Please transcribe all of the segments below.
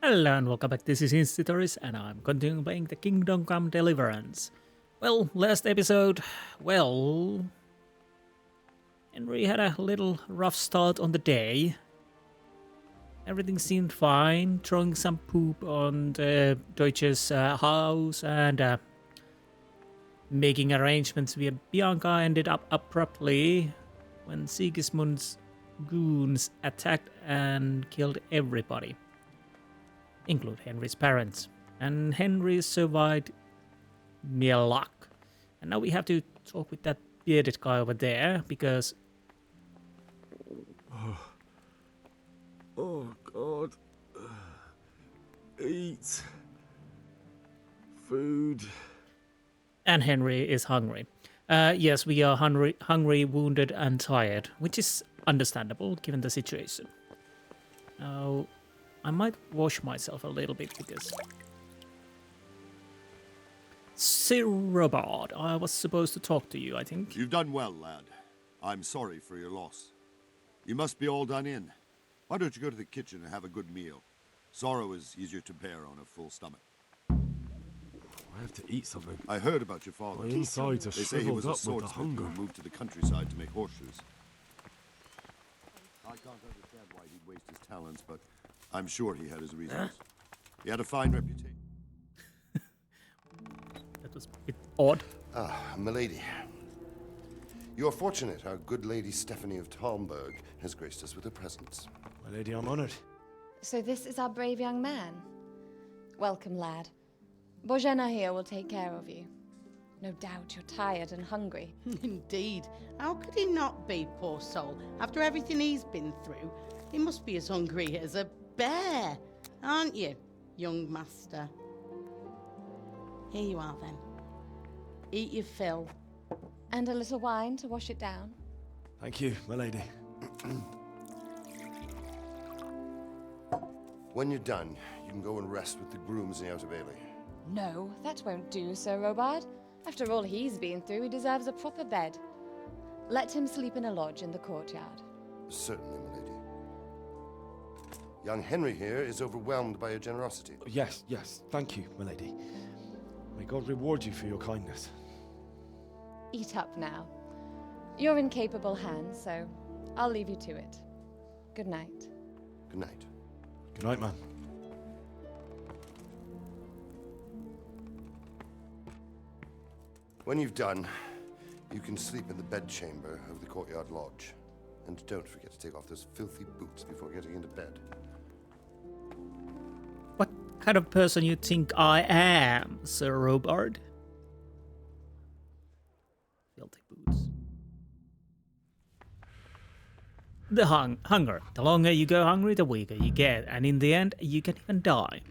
Hello and welcome back, this is Insti and I'm continuing playing the Kingdom Come Deliverance. Well, last episode, Henry had a little rough start on the day. Everything seemed fine, throwing some poop on the Deutsch's house and making arrangements via Bianca ended up abruptly when Sigismund's goons attacked and killed everybody, include Henry's parents. And Henry survived mere luck. And now we have to talk with that bearded guy over there because... Oh, God. Eat. Food. And Henry is hungry. Yes, we are hungry, wounded, and tired, which is understandable given the situation. Now, I might wash myself a little bit because... Sir Robert, I was supposed to talk to you, I think. You've done well, lad. I'm sorry for your loss. You must be all done in. Why don't you go to the kitchen and have a good meal? Sorrow is easier to bear on a full stomach. I have to eat something. I heard about your father. My insides are They say he shriveled was a up with the swordsmith hunger. who moved to the countryside to make horseshoes. I can't understand why he'd waste his talents, but I'm sure he had his reasons. He had a fine reputation. That was a bit odd. Ah, milady. You are fortunate our good lady Stephanie of Talmberg has graced us with her presence. My lady, I'm honored. So this is our brave young man. Welcome, lad. Bozhena here will take care of you. No doubt you're tired and hungry. Indeed. How could he not be, poor soul? After everything he's been through, he must be as hungry as a bear, aren't you, young master? Here you are, then. Eat your fill. And a little wine to wash it down. Thank you, my lady. When you're done, you can go and rest with the grooms in the Outer Bailey. No, that won't do, Sir Robard. After all he's been through, he deserves a proper bed. Let him sleep in a lodge in the courtyard. Certainly, milady. Young Henry here is overwhelmed by your generosity. Yes, thank you, my lady. May God reward you for your kindness. Eat up now. You're in capable hands, so I'll leave you to it. Good night. Good night. Good night, man. When you've done, you can sleep in the bedchamber of the courtyard lodge. And don't forget to take off those filthy boots before getting into bed. What kind of person you think I am, Sir Robert? Filthy boots. The hunger. The longer you go hungry, the weaker you get, and in the end, you can even die.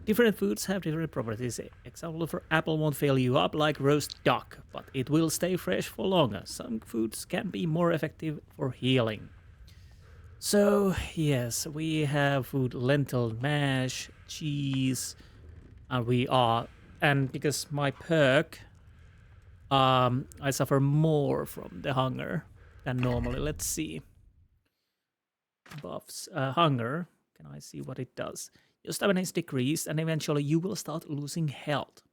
Different foods have different properties. Example for apple won't fill you up like roast duck, but it will stay fresh for longer. Some foods can be more effective for healing. So, yes, we have food, lentil mash, cheese, and because my perk, I suffer more from the hunger than normally. Let's see. Buffs, hunger. Can I see what it does? Your stamina is decreased, and eventually you will start losing health.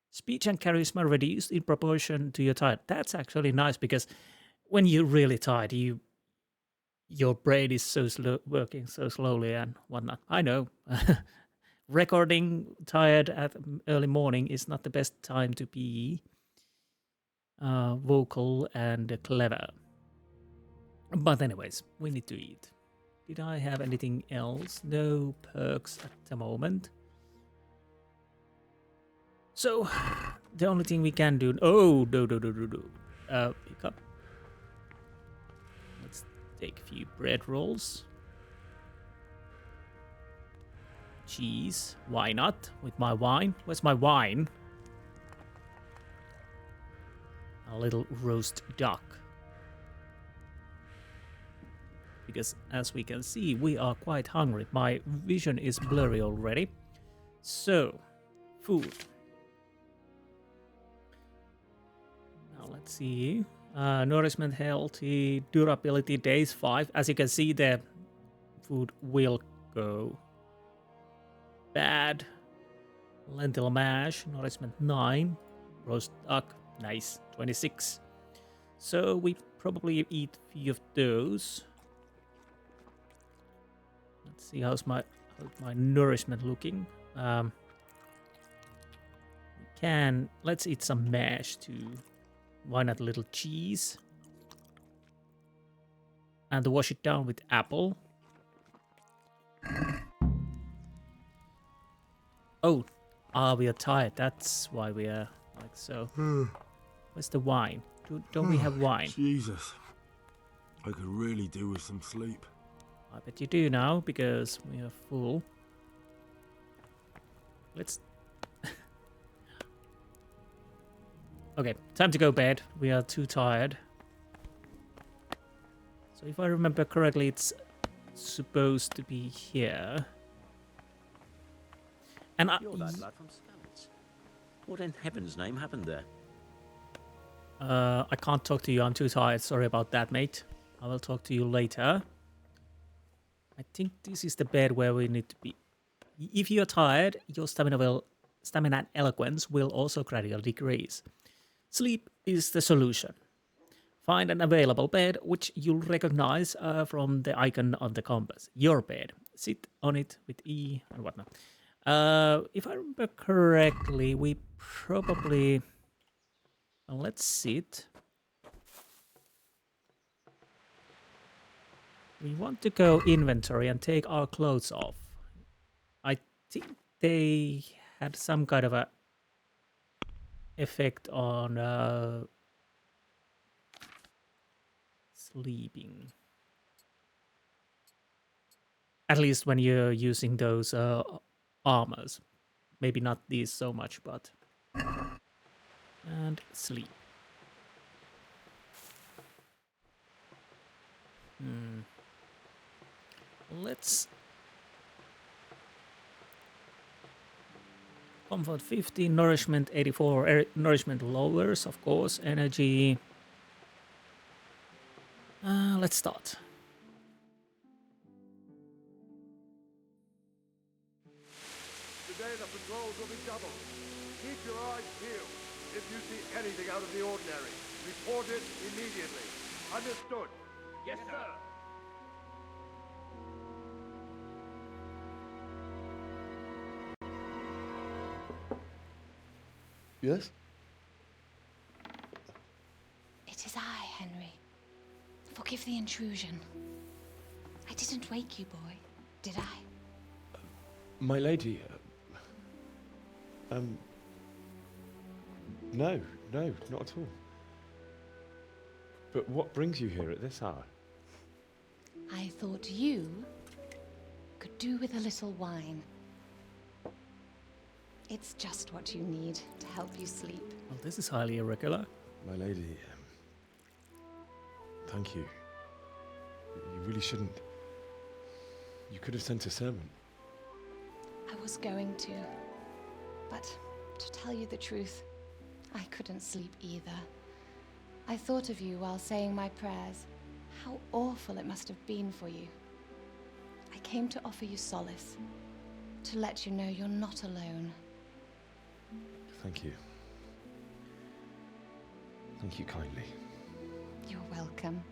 Speech and charisma reduced in proportion to your tired. That's actually nice because when you're really tired, your brain is so slow, working so slowly and whatnot. I know. Recording tired at early morning is not the best time to be vocal and clever. But anyways, we need to eat. Did I have anything else? No perks at the moment. So, the only thing we can do... Oh, no. Pick up. Let's take a few bread rolls. Cheese. Why not? With my wine. Where's my wine? A little roast duck. Because as we can see, we are quite hungry. My vision is blurry already. So, food. Now let's see. Nourishment, healthy, durability, days 5. As you can see, the food will go. bad. Lentil mash, nourishment 9. Roast duck, nice, 26. So we probably eat a few of those. Let's see how's my nourishment looking. Let's eat some mash too. Why not a little cheese? And wash it down with apple. Oh, we are tired. That's why we are like so. Where's the wine? Don't we have wine? Jesus. I could really do with some sleep. I bet you do now, because we are full. Let's... Okay, time to go bed. We are too tired. So if I remember correctly, it's supposed to be here. And You're that lad from Skalitz. What in heaven's name happened there? I can't talk to you. I'm too tired. Sorry about that, mate. I will talk to you later. I think this is the bed where we need to be. If you're tired, your stamina and eloquence will also gradually decrease. Sleep is the solution. Find an available bed which you'll recognize from the icon on the compass. Your bed. Sit on it with E and whatnot. If I remember correctly, we probably... let's sit. We want to go inventory and take our clothes off. I think they had some kind of a effect on sleeping. At least when you're using those armors. Maybe not these so much, but... And sleep. Let's... Comfort 50, nourishment 84, nourishment lowers, of course, energy. Let's start. Today the patrols will be doubled. Keep your eyes peeled. If you see anything out of the ordinary, report it immediately. Understood? Yes, sir. Yes? It is I, Henry. Forgive the intrusion. I didn't wake you, boy, did I? My lady, no, not at all. But what brings you here at this hour? I thought you could do with a little wine. It's just what you need to help you sleep. Well, this is highly irregular. My lady, thank you. You really shouldn't. You could have sent a servant. I was going to, but to tell you the truth, I couldn't sleep either. I thought of you while saying my prayers. How awful it must have been for you. I came to offer you solace, to let you know you're not alone. Thank you. Thank you kindly. You're welcome.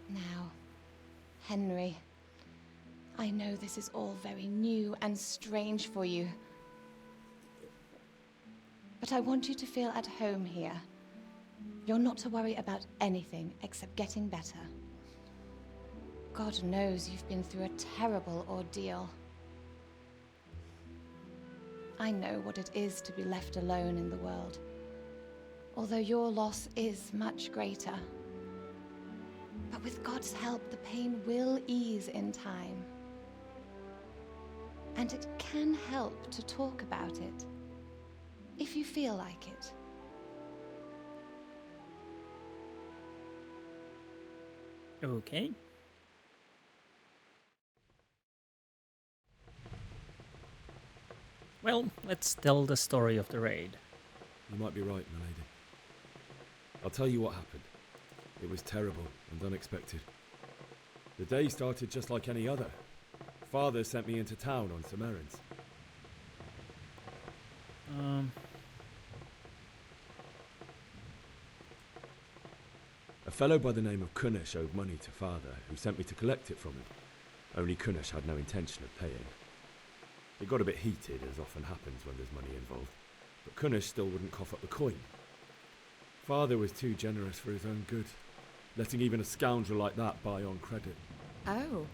Now, Henry, I know this is all very new and strange for you, but I want you to feel at home here. You're not to worry about anything except getting better. God knows you've been through a terrible ordeal. I know what it is to be left alone in the world, although your loss is much greater. But with God's help, the pain will ease in time. And it can help to talk about it, if you feel like it. Okay. Well, let's tell the story of the raid. You might be right, my lady. I'll tell you what happened. It was terrible and unexpected. The day started just like any other. Father sent me into town on some errands. A fellow by the name of Kunish owed money to Father, who sent me to collect it from him. Only Kunish had no intention of paying. It got a bit heated, as often happens when there's money involved, but Kunish still wouldn't cough up the coin. Father was too generous for his own good, letting even a scoundrel like that buy on credit. Oh.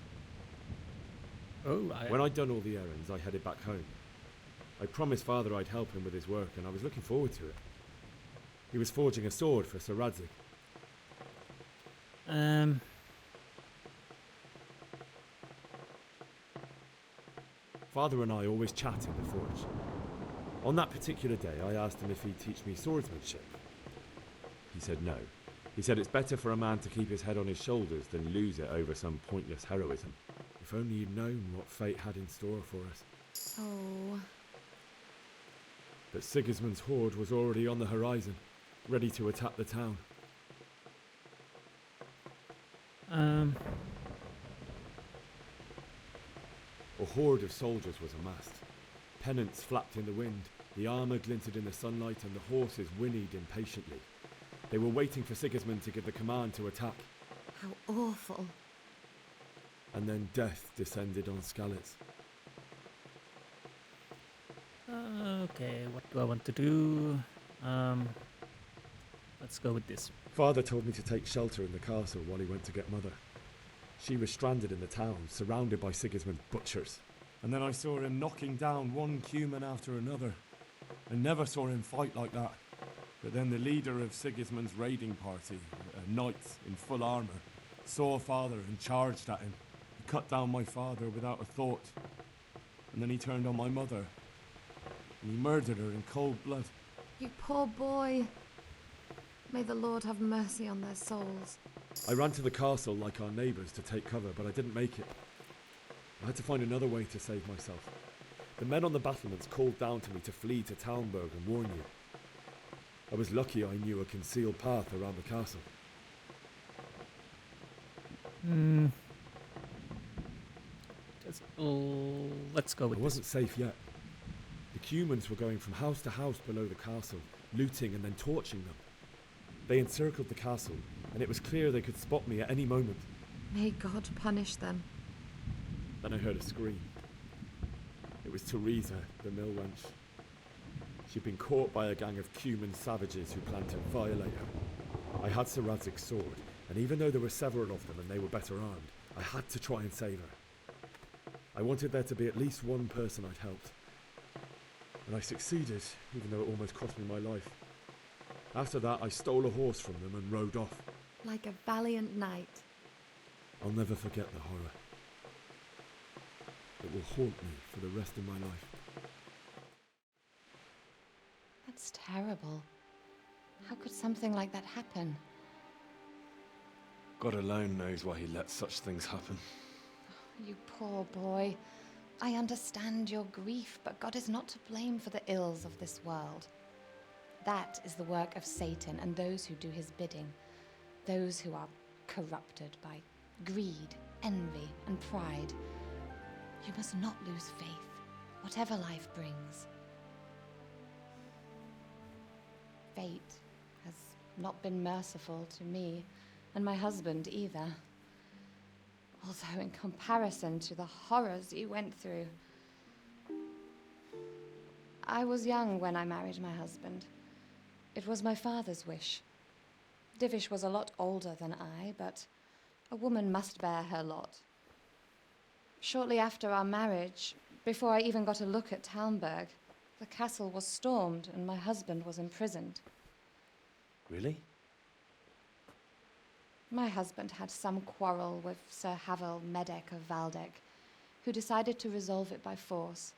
When I'd done all the errands, I headed back home. I promised Father I'd help him with his work, and I was looking forward to it. He was forging a sword for Sir Radzig. Father and I always chat in the forge. On that particular day, I asked him if he'd teach me swordsmanship. He said no. He said it's better for a man to keep his head on his shoulders than lose it over some pointless heroism. If only you'd known what fate had in store for us. Oh. But Sigismund's horde was already on the horizon, ready to attack the town. A horde of soldiers was amassed. Pennants flapped in the wind, the armour glinted in the sunlight, and the horses whinnied impatiently. They were waiting for Sigismund to give the command to attack. How awful. And then death descended on Skalitz. Okay, what do I want to do? Let's go with this. Father told me to take shelter in the castle while he went to get Mother. She was stranded in the town, surrounded by Sigismund's butchers. And then I saw him knocking down one Cuman after another. I never saw him fight like that. But then the leader of Sigismund's raiding party, a knight in full armour, saw Father and charged at him. He cut down my father without a thought. And then he turned on my mother. And he murdered her in cold blood. You poor boy. May the Lord have mercy on their souls. I ran to the castle like our neighbours to take cover, but I didn't make it. I had to find another way to save myself. The men on the battlements called down to me to flee to Talmberg and warn you. I was lucky I knew a concealed path around the castle. Let's go with I this. wasn't safe yet. The Cumans were going from house to house below the castle, looting and then torching them. They encircled the castle, and it was clear they could spot me at any moment. May God punish them. Then I heard a scream. It was Teresa, the mill wench. She'd been caught by a gang of Cuman savages who planned to violate her. I had Sir Radzig's sword, and even though there were several of them and they were better armed, I had to try and save her. I wanted there to be at least one person I'd helped. And I succeeded, even though it almost cost me my life. After that, I stole a horse from them and rode off. Like a valiant knight. I'll never forget the horror. It will haunt me for the rest of my life. That's terrible. How could something like that happen? God alone knows why he lets such things happen. You poor boy. I understand your grief, but God is not to blame for the ills of this world. That is the work of Satan and those who do his bidding. Those who are corrupted by greed, envy, and pride. You must not lose faith, whatever life brings. Fate has not been merciful to me, and my husband either. Although in comparison to the horrors you went through. I was young when I married my husband. It was my father's wish. Divish was a lot older than I, but a woman must bear her lot. Shortly after our marriage, before I even got a look at Talmberg, the castle was stormed and my husband was imprisoned. Really? My husband had some quarrel with Sir Havel Medek of Valdek, who decided to resolve it by force.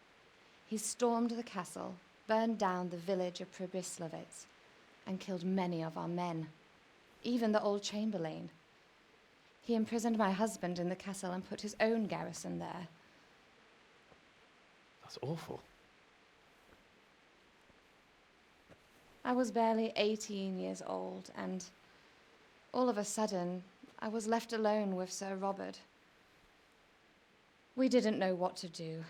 He stormed the castle, burned down the village of Pribyslavitz, and killed many of our men, even the old chamberlain. He imprisoned my husband in the castle and put his own garrison there. That's awful. I was barely 18 years old, and all of a sudden, I was left alone with Sir Robert. We didn't know what to do.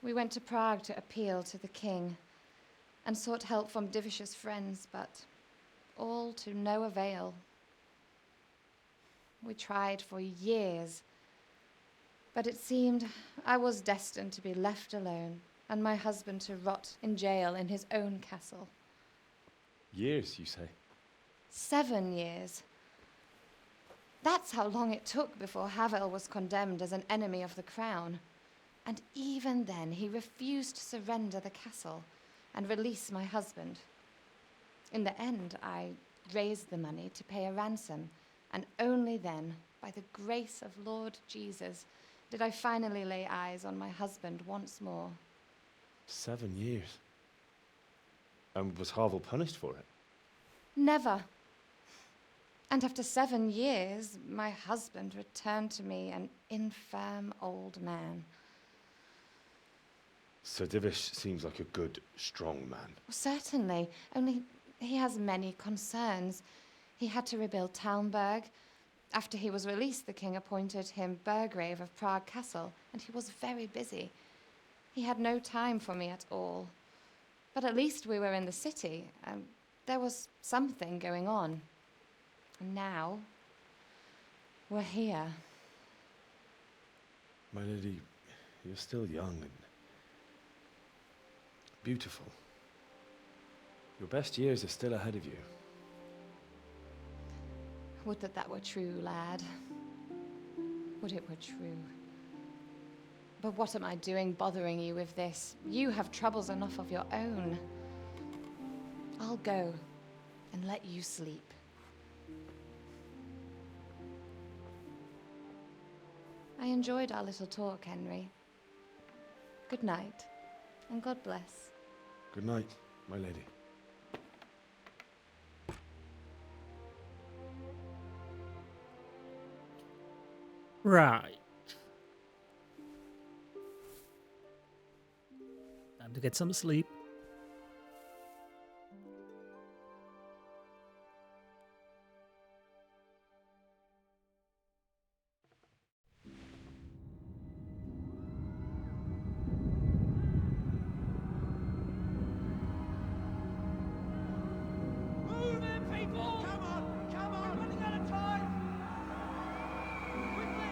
We went to Prague to appeal to the king and sought help from Divish's friends, but all to no avail. We tried for years, but it seemed I was destined to be left alone and my husband to rot in jail in his own castle. Years, you say? 7 years. That's how long it took before Havel was condemned as an enemy of the crown. And even then, he refused to surrender the castle and release my husband. In the end, I raised the money to pay a ransom, and only then, by the grace of Lord Jesus, did I finally lay eyes on my husband once more. 7 years? And was Havel punished for it? Never. And after 7 years, my husband returned to me an infirm old man. Sir Divish seems like a good, strong man. Certainly, only he has many concerns. He had to rebuild Talmberg. After he was released, the king appointed him Burgrave of Prague Castle, and he was very busy. He had no time for me at all. But at least we were in the city, and there was something going on. And now, we're here. My lady, you're still young and beautiful. Your best years are still ahead of you. Would that that were true, lad. Would it were true. But what am I doing bothering you with this? You have troubles enough of your own. I'll go and let you sleep. I enjoyed our little talk, Henry. Good night, and God bless. Good night, my lady. Right. Time to get some sleep. Move in, people! Come on! Come on! We're running out of time! Quickly!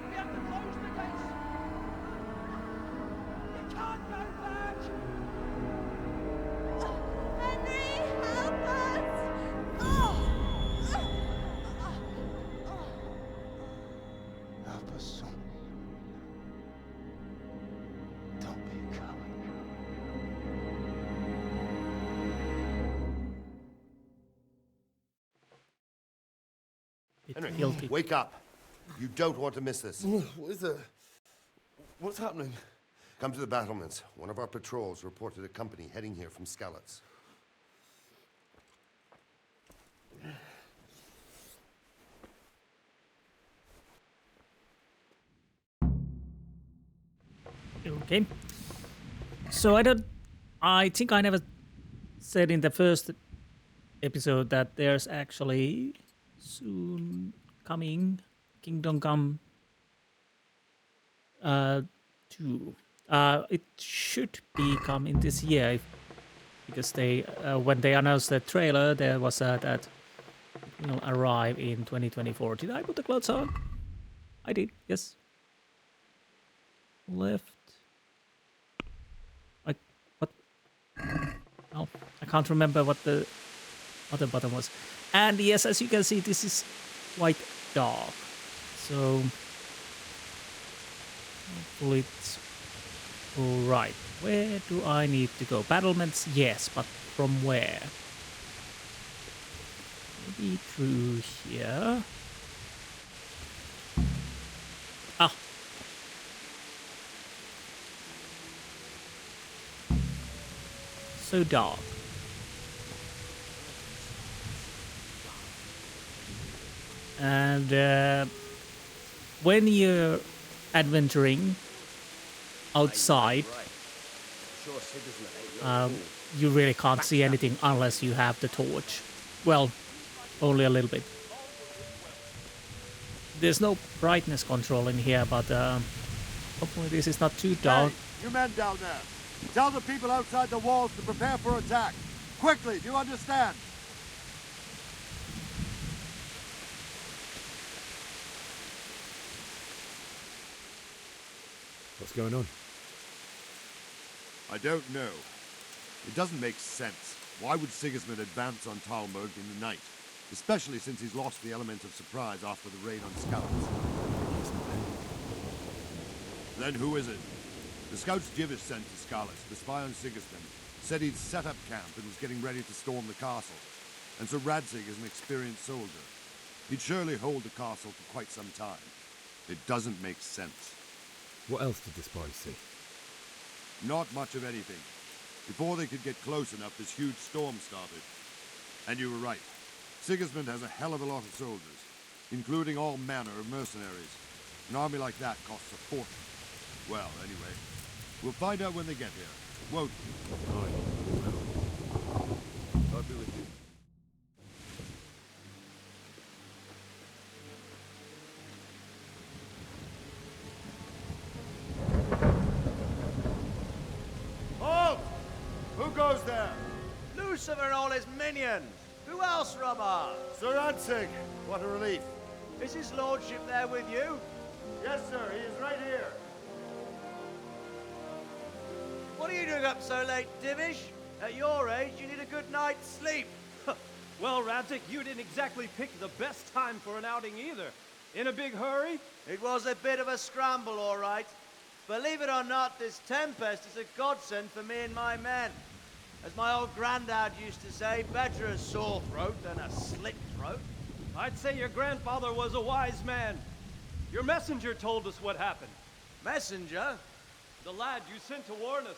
We have to close the gates! You can't go back! Henry, help us! Help us, son. Don't be a coward. Bit Henry, guilty. wake up. You don't want to miss this. What is it? What's happening? Come to the battlements. One of our patrols reported a company heading here from Skalitz. Okay. So I think I never said in the first episode that there's actually soon coming Kingdom Come 2. It should be coming this year because they when they announced the trailer there was that it will arrive in 2024. Did I put the clothes on? I did, yes. Left. What? Oh, I can't remember what the other button was. And yes, as you can see, this is quite dark. So hopefully it's alright. Where do I need to go? Battlements, yes, but from where? Maybe through here. Ah. So dark. And when you're adventuring outside, you really can't see anything unless you have the torch. Well, only a little bit. There's no brightness control in here, but hopefully this is not too dark. Hey, you men down there. Tell the people outside the walls to prepare for attack. Quickly, do you understand? What's going on? I don't know. It doesn't make sense. Why would Sigismund advance on Talmberg in the night? Especially since he's lost the element of surprise after the raid on Skalitz. Then who is it? The scouts Jivish sent to Skalitz to spy on Sigismund said he'd set up camp and was getting ready to storm the castle. And Sir Radzig is an experienced soldier. He'd surely hold the castle for quite some time. It doesn't make sense. What else did the spies see? Not much of anything. Before they could get close enough, this huge storm started. And you were right. Sigismund has a hell of a lot of soldiers, including all manner of mercenaries. An army like that costs a fortune. Well, anyway, we'll find out when they get here, won't we? I'll be with you. Halt! Who goes there? Lucifer and all his minions. Who else, Robert? Sir Radzig! What a relief. Is his lordship there with you? Yes, sir. He is right here. What are you doing up so late, Divish? At your age, you need a good night's sleep. Well, Radzig, you didn't exactly pick the best time for an outing either. In a big hurry? It was a bit of a scramble, all right. Believe it or not, this tempest is a godsend for me and my men. As my old granddad used to say, better a sore throat than a slit throat. I'd say your grandfather was a wise man. Your messenger told us what happened. Messenger? The lad you sent to warn us.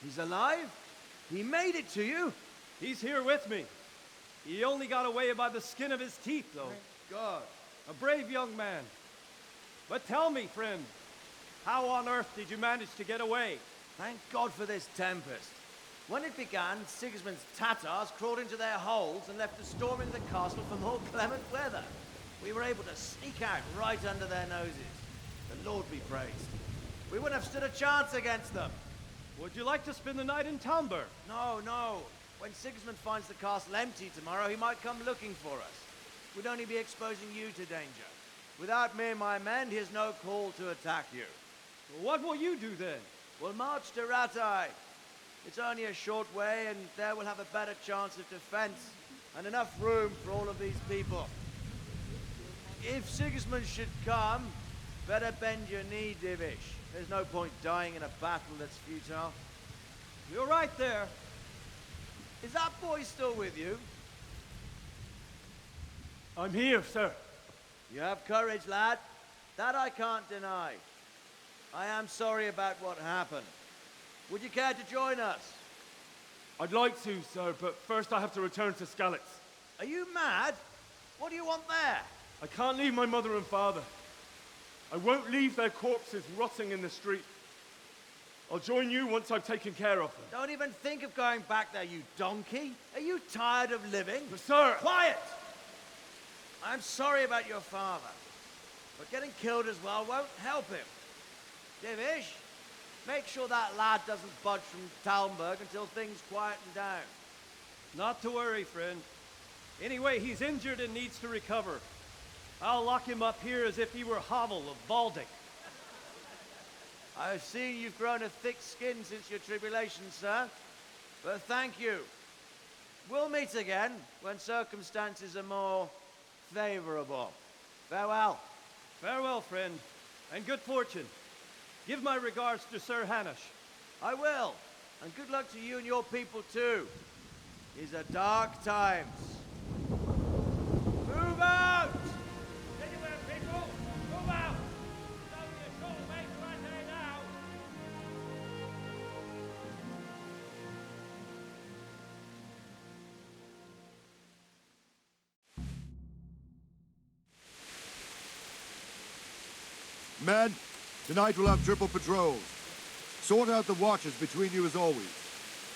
He's alive? He made it to you? He's here with me. He only got away by the skin of his teeth, though. Thank God. A brave young man. But tell me, friend, how on earth did you manage to get away? Thank God for this tempest. When it began, Sigismund's Tatars crawled into their holes and left a storm into the castle for more clement weather. We were able to sneak out right under their noses. The Lord be praised. We wouldn't have stood a chance against them. Would you like to spend the night in Talmberg? No, no. When Sigismund finds the castle empty tomorrow, he might come looking for us. We'd only be exposing you to danger. Without me and my men, he has no call to attack you. What will you do then? We'll march to Ratai. It's only a short way, and there we'll have a better chance of defense and enough room for all of these people. If Sigismund should come, better bend your knee, Divish. There's no point dying in a battle that's futile. You're right there. Is that boy still with you? I'm here, sir. You have courage, lad. That I can't deny. I am sorry about what happened. Would you care to join us? I'd like to, sir, but first I have to return to Skalitz. Are you mad? What do you want there? I can't leave my mother and father. I won't leave their corpses rotting in the street. I'll join you once I've taken care of them. Don't even think of going back there, you donkey. Are you tired of living? But sir! Quiet! I'm sorry about your father, but getting killed as well won't help him. Divish, make sure that lad doesn't budge from Talmberg until things quieten down. Not to worry, friend. Anyway, he's injured and needs to recover. I'll lock him up here as if he were Havel of Baldic. I've seen you've grown a thick skin since your tribulation, sir. But thank you. We'll meet again when circumstances are more favorable. Farewell. Farewell, friend, and good fortune. Give my regards to Sir Hanush. I will. And good luck to you and your people, too. These are dark times. Move out! Anywhere, people! Move out! It's only a short way to right here now. Men, tonight we'll have triple patrols. Sort out the watches between you as always.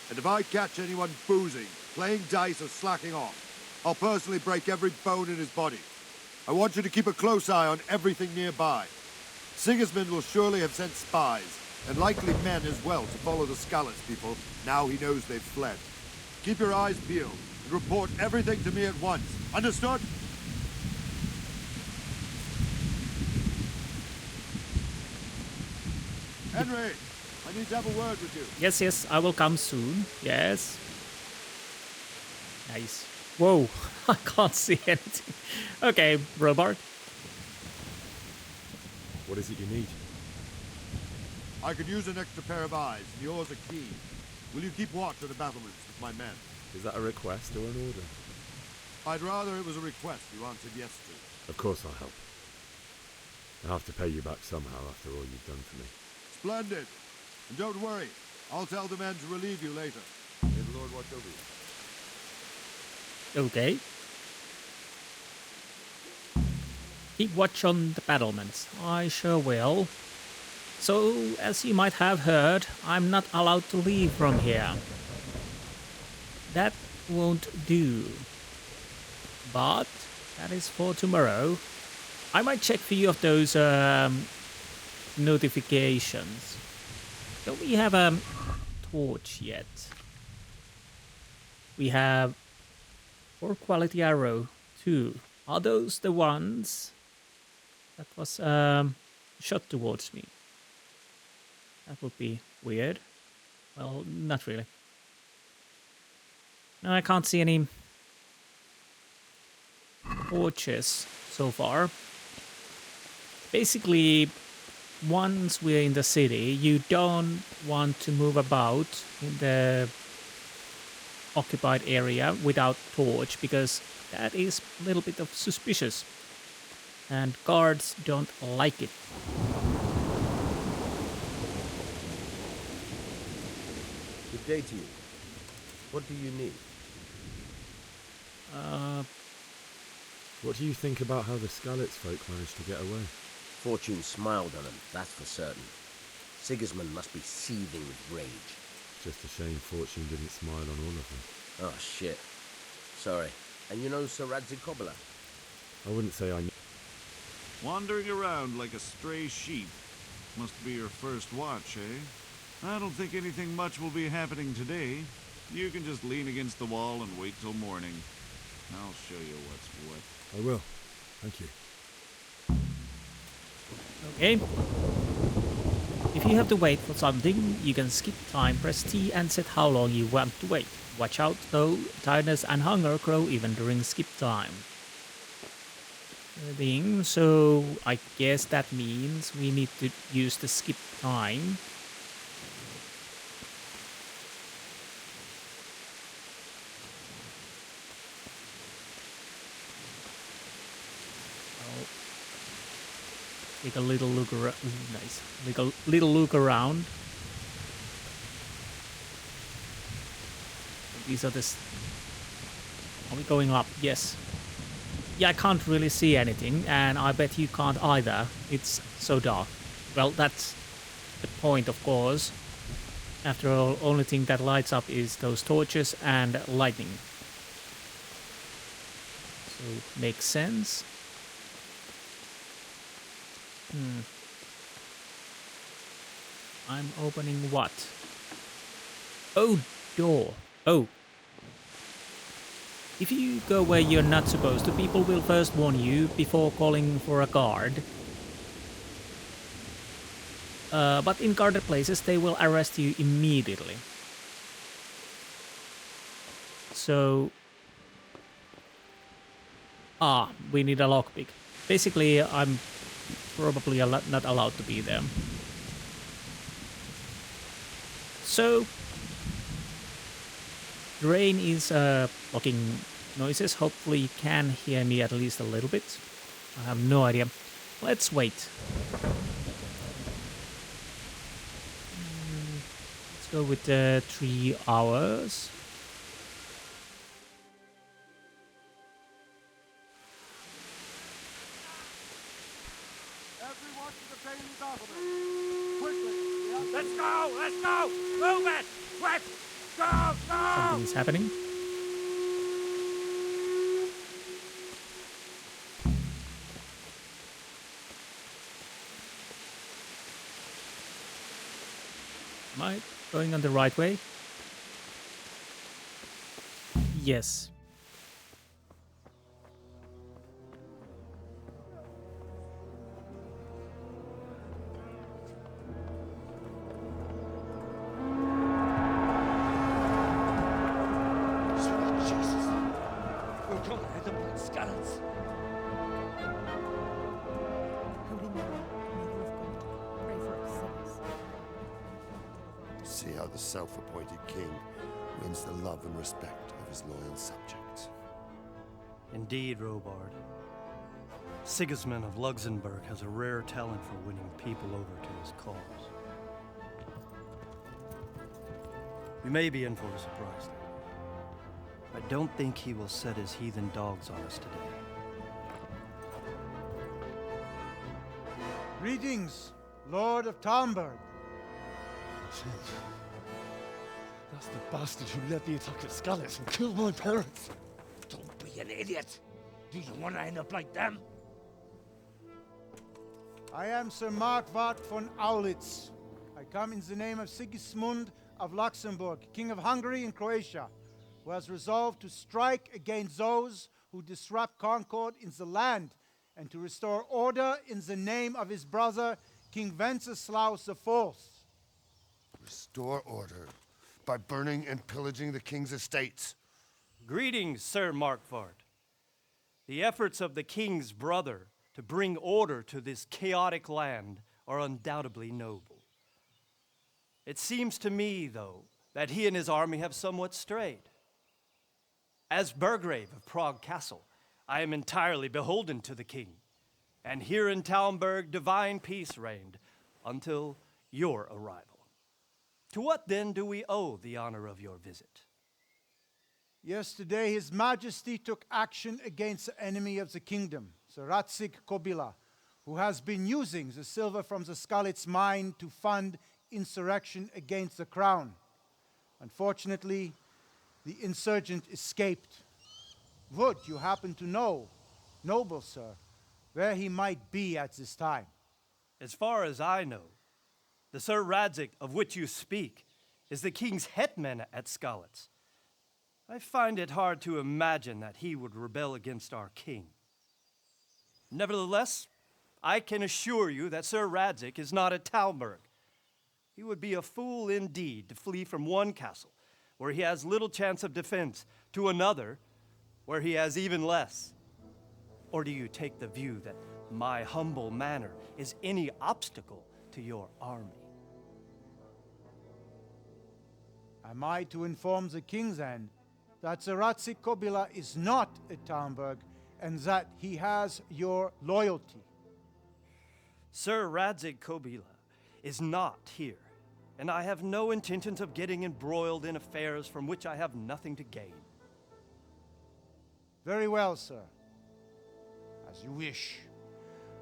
And if I catch anyone boozing, playing dice or slacking off, I'll personally break every bone in his body. I want you to keep a close eye on everything nearby. Sigismund will surely have sent spies, and likely men as well, to follow the Skalitz people, now he knows they've fled. Keep your eyes peeled, and report everything to me at once. Understood? Henry, I need to have a word with you. Yes, yes, I will come soon. Yes. Nice. Whoa, I can't see anything. Okay, Robert. What is it you need? I could use an extra pair of eyes, and yours are keen. Will you keep watch of the battlements with my men? Is that a request or an order? I'd rather it was a request you answered yes to. Of course I'll help. I'll have to pay you back somehow after all you've done for me. Splendid. And don't worry, I'll tell the men to relieve you later. May the Lord watch over you. Okay. Keep watch on the battlements. I sure will. So, as you might have heard, I'm not allowed to leave from here. That won't do. But that is for tomorrow. I might check a few of those notifications. Don't we have a torch yet? We have 4 quality arrow, 2. Are those the ones that was shot towards me? That would be weird. Well, not really. No, I can't see any torches so far. Basically, once we're in the city, you don't want to move about in the occupied area without torch, because that is a little bit of suspicious. And guards don't like it. Good day to you. What do you need? What do you think about how the Skalitz folk managed to get away? Fortune smiled on them, that's for certain. Sigismund must be seething with rage. Just a shame Fortune didn't smile on all of them. Oh, shit. Sorry. And you know Sir Radzikobila? I wouldn't say I knew. Wandering around like a stray sheep. Must be your first watch, eh? I don't think anything much will be happening today. You can just lean against the wall and wait till morning. I'll show you what's what. I will. Thank you. Okay. If you have to wait for something, you can skip time, press T and set how long you want to wait. Watch out though, tiredness and hunger grow even during skip time. So I guess that means we need to use the skip time. Take a little look around. Nice. Little look around. These are the. Are we going up? Yes. Yeah, I can't really see anything, and I bet you can't either. It's so dark. Well, that's the point, of course. After all, only thing that lights up is those torches and lightning. So it makes sense. I'm opening what? Oh, door. Oh. If you go where you're not supposed to, people will first warn you before calling for a guard. But in guarded places, they will arrest you immediately. So... we need a lockpick. Basically, I'm probably not allowed to be there. So... the rain is blocking noises. Hopefully you can hear me at least a little bit. I have no idea. Let's wait. Let's go with 3 hours. Everyone to the Bailey battlement. Quickly. Let's go! Let's go! Move it! Swift! Go! Go! Something's happening. Am I going on the right way? Yes. See how the self-appointed king wins the love and respect of his loyal subjects. Indeed, Robard. Sigismund of Luxembourg has a rare talent for winning people over to his cause. We may be in for a surprise, though. I don't think he will set his heathen dogs on us today. Greetings, Lord of Talmberg. That's the bastard who led the attack at Skalitz and killed my parents. Don't be an idiot. Do you want to end up like them? I am Sir Markwart von Aulitz. I come in the name of Sigismund of Luxembourg, King of Hungary and Croatia, who has resolved to strike against those who disrupt concord in the land and to restore order in the name of his brother, King Wenceslaus IV. Restore order by burning and pillaging the king's estates. Greetings, Sir Markwart. The efforts of the king's brother to bring order to this chaotic land are undoubtedly noble. It seems to me, though, that he and his army have somewhat strayed. As Burgrave of Prague Castle, I am entirely beholden to the king, and here in Talmberg divine peace reigned until your arrival. To what then do we owe the honor of your visit? Yesterday, His Majesty took action against the enemy of the kingdom, the Ratsig Kobila, who has been using the silver from the Skalitz mine to fund insurrection against the crown. Unfortunately, the insurgent escaped. Would you happen to know, noble sir, where he might be at this time? As far as I know, the Sir Radzik of which you speak is the king's hetman at Skalitz. I find it hard to imagine that he would rebel against our king. Nevertheless, I can assure you that Sir Radzik is not at Talmberg. He would be a fool indeed to flee from one castle, where he has little chance of defense, to another, where he has even less. Or do you take the view that my humble manner is any obstacle to your army? Am I to inform the king then that the Ratsig Kobila is not at Talmberg and that he has your loyalty? Sir Radzik Kobila is not here, and I have no intentions of getting embroiled in affairs from which I have nothing to gain. Very well, sir. As you wish.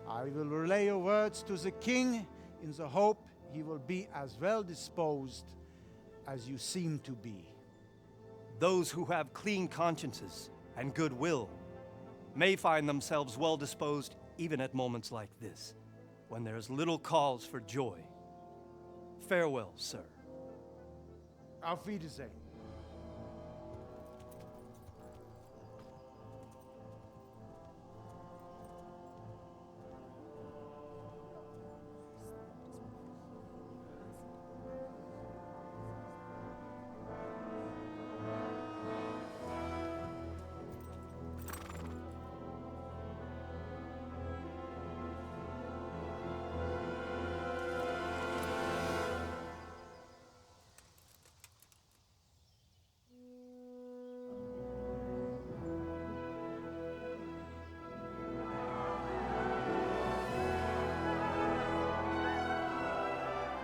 I will relay your words to the king in the hope he will be as well disposed as you seem to be. Those who have clean consciences and goodwill may find themselves well disposed even at moments like this, when there is little cause for joy. Farewell, sir. Auf Wiedersehen.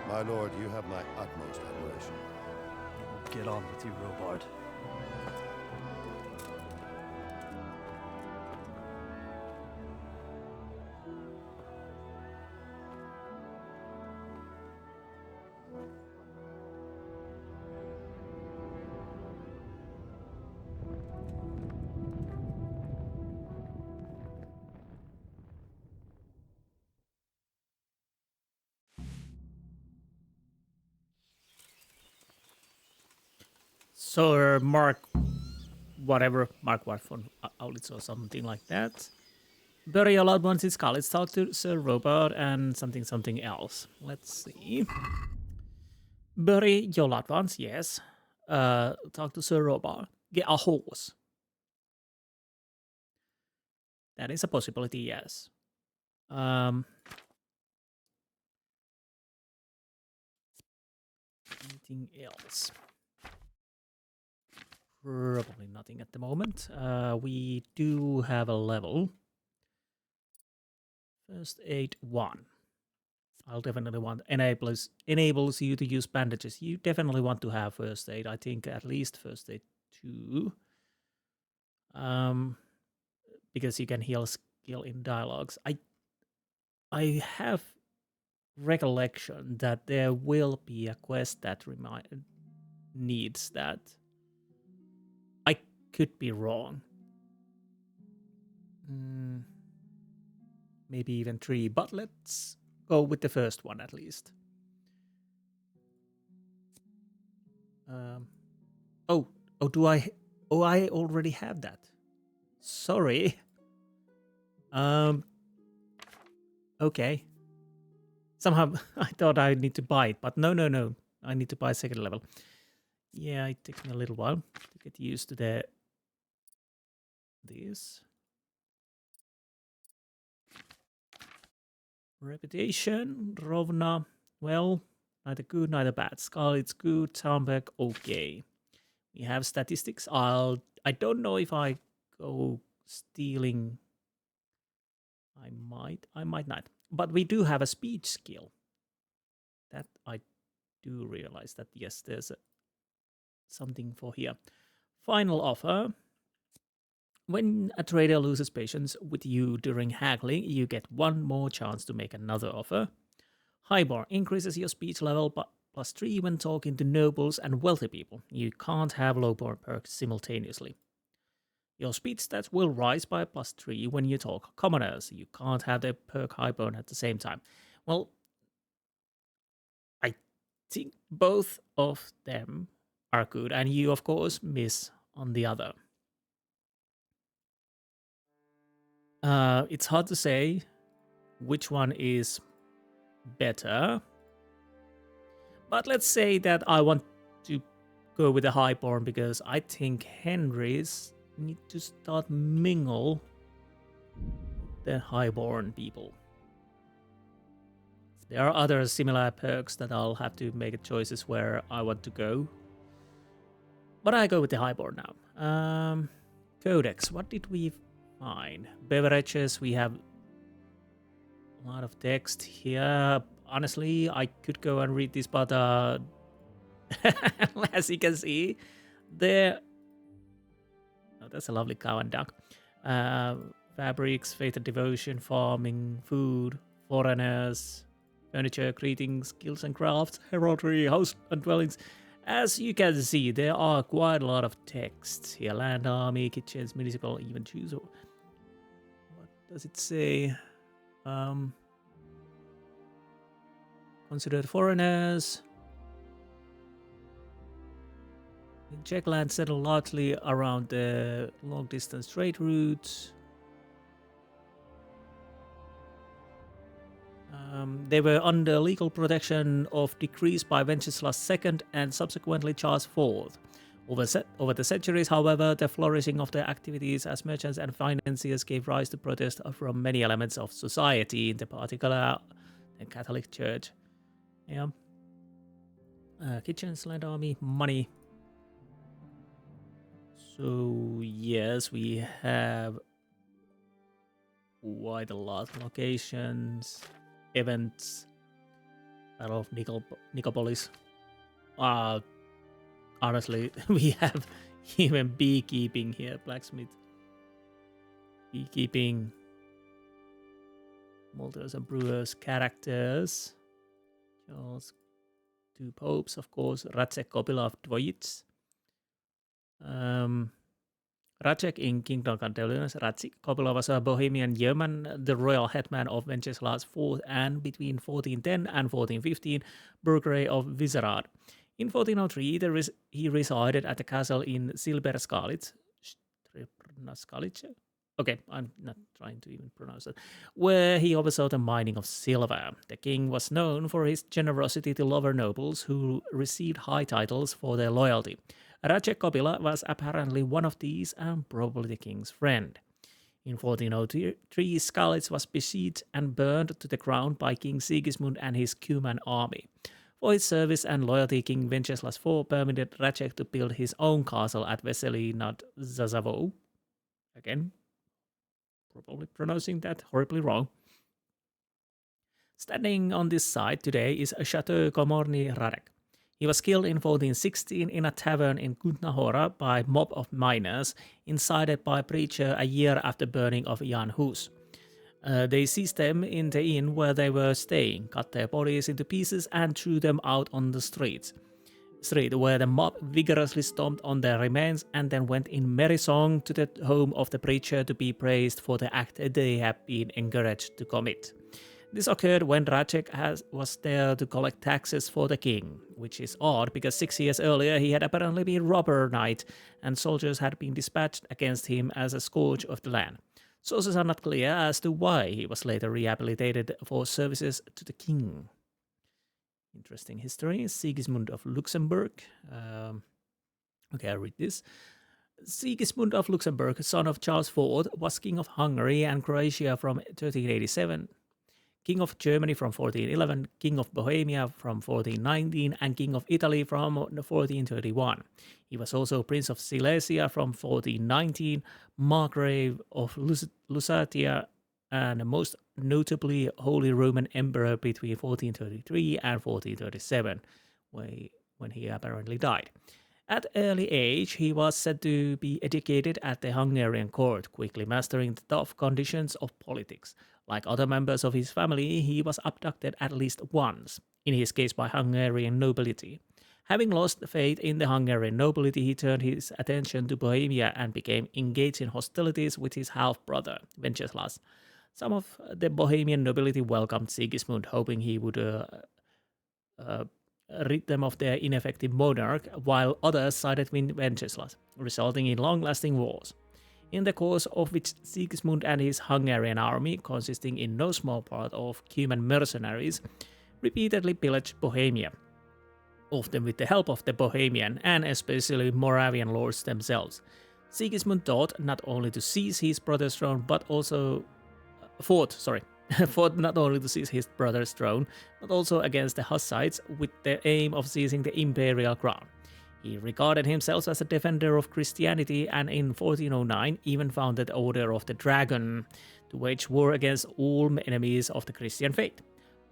My lord, you have my utmost admiration. Get on with you, Robard. Sir Mark, whatever, Mark what von Aulitz or something like that. Bury your loved ones in Skalitz. Talk to Sir Robert and something else. Let's see. Bury your loved ones, yes. Talk to Sir Robert. Get a horse. That is a possibility, yes. Anything else? Probably nothing at the moment. We do have a level. First aid 1. I'll definitely want enables you to use bandages. You definitely want to have first aid. I think at least first aid 2. Because you can heal skill in dialogues. I have recollection that there will be a quest that needs that. I could be wrong. Maybe even 3, but let's go with the first one at least. Do I? Oh, I already have that. Sorry. Okay. Somehow I thought I need to buy it, but no. I need to buy second level. Yeah, it takes me a little while to get used to this. Reputation, Rovna, well, neither good, neither bad. Skalitz, good. Townberg, okay. We have statistics. I don't know if I go stealing. I might not. But we do have a speech skill. That I do realize that, yes, there's something for here. Final offer. When a trader loses patience with you during haggling, you get 1 more chance to make another offer. Highborn increases your speech level but +3 when talking to nobles and wealthy people. You can't have lowborn perks simultaneously. Your speech stats will rise by +3 when you talk commoners. You can't have the perk highborn at the same time. Well, I think both of them are good, and you, of course, miss on the other. It's hard to say which one is better. But let's say that I want to go with the highborn because I think Henry's need to start mingle the highborn people. There are other similar perks that I'll have to make choices where I want to go. But I go with the highborn now. Codex, what did we find? Beverages, we have a lot of text here. Honestly, I could go and read this, but as you can see, there. Oh, that's a lovely cow and duck. Fabrics, faith and devotion, farming, food, foreigners, furniture, greetings, guilds and crafts, heraldry, house and dwellings. As you can see, there are quite a lot of texts here. Land, army, kitchens, municipal, even choose. What does it say? Considered foreigners. In Czech land settled largely around the long-distance trade routes. They were under legal protection of decrees by Wenceslaus II and subsequently Charles IV. Over the centuries, however, the flourishing of their activities as merchants and financiers gave rise to protest from many elements of society, in particular the Catholic Church. Yeah. Kitchens, land, army, money. So yes, we have quite a lot of locations, events, Battle of Nicopolis. Honestly, we have even beekeeping here, blacksmith, beekeeping, malters and brewers, characters, Charles, 2 popes, of course, Racek Kopila of Dvojits. Racek in Kingdom Come Deliverance. Racek Kopila was a Bohemian yeoman, the royal hetman of Wenceslaus IV, and between 1410 and 1415, Burgrave of Vyšehrad. In 1403, he resided at the castle in Skalitz. Skalitz? Okay, I'm not trying to even pronounce it. Where he oversaw the mining of silver. The king was known for his generosity to lower nobles who received high titles for their loyalty. Racek Kopila was apparently one of these and probably the king's friend. In 1403, Skalitz was besieged and burned to the ground by King Sigismund and his Cuman army. For his service and loyalty, King Wenceslaus IV permitted Racek to build his own castle at Vesely nad Zazavou. Again, probably pronouncing that horribly wrong. Standing on this site today is Chateau Komorny Radek. He was killed in 1416 in a tavern in Kutna Hora by a mob of miners, incited by a preacher a year after burning of Jan Hus. They seized them in the inn where they were staying, cut their bodies into pieces and threw them out on the street where the mob vigorously stomped on their remains and then went in merry song to the home of the preacher to be praised for the act they had been encouraged to commit. This occurred when Racek was there to collect taxes for the king, which is odd because 6 years earlier he had apparently been robber knight and soldiers had been dispatched against him as a scourge of the land. Sources are not clear as to why he was later rehabilitated for services to the king. Interesting history. Sigismund of Luxembourg. Okay, I'll read this. Sigismund of Luxembourg, son of Charles IV, was king of Hungary and Croatia from 1387, king of Germany from 1411, king of Bohemia from 1419, and king of Italy from 1431. He was also prince of Silesia from 1419, margrave of Lusatia, and most notably Holy Roman Emperor between 1433 and 1437, when he apparently died. At early age, he was said to be educated at the Hungarian court, quickly mastering the tough conditions of politics. Like other members of his family, he was abducted at least once, in his case by Hungarian nobility. Having lost faith in the Hungarian nobility, he turned his attention to Bohemia and became engaged in hostilities with his half-brother, Wenceslaus. Some of the Bohemian nobility welcomed Sigismund, hoping he would rid them of their ineffective monarch, while others sided with Wenceslaus, resulting in long-lasting wars, in the course of which Sigismund and his Hungarian army, consisting in no small part of Cuman mercenaries, repeatedly pillaged Bohemia, often with the help of the Bohemian and especially Moravian lords themselves. Sigismund thought not only to seize his brother's throne, but also fought not only to seize his brother's throne, but also against the Hussites with the aim of seizing the imperial crown. He regarded himself as a defender of Christianity and in 1409 even founded the Order of the Dragon to wage war against all enemies of the Christian faith.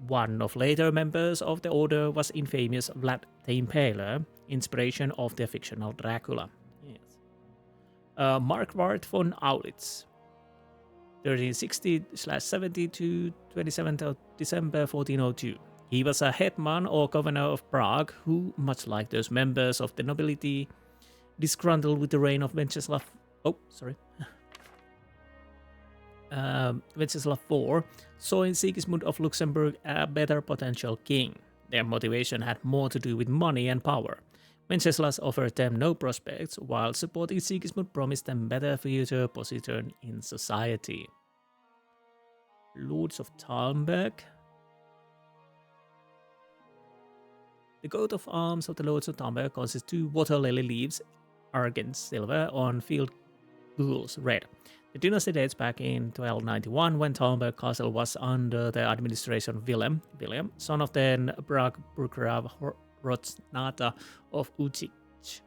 One of later members of the order was infamous Vlad the Impaler, inspiration of the fictional Dracula. Yes. Marquard von Aulitz, 1360/70 to 27th of December 1402. He was a hetman or governor of Prague who, much like those members of the nobility disgruntled with the reign of Wenceslaus IV, saw in Sigismund of Luxembourg a better potential king. Their motivation had more to do with money and power. Wenceslaus offered them no prospects, while supporting Sigismund promised them better future position in society. Lords of Talmberg. The coat of arms of the Lords of Talmberg consists of 2 water lily leaves, argent silver, on field gules red. The dynasty dates back in 1291 when Talmberg Castle was under the administration of William, son of then Prague Burgrav Rotsnata of Ucich.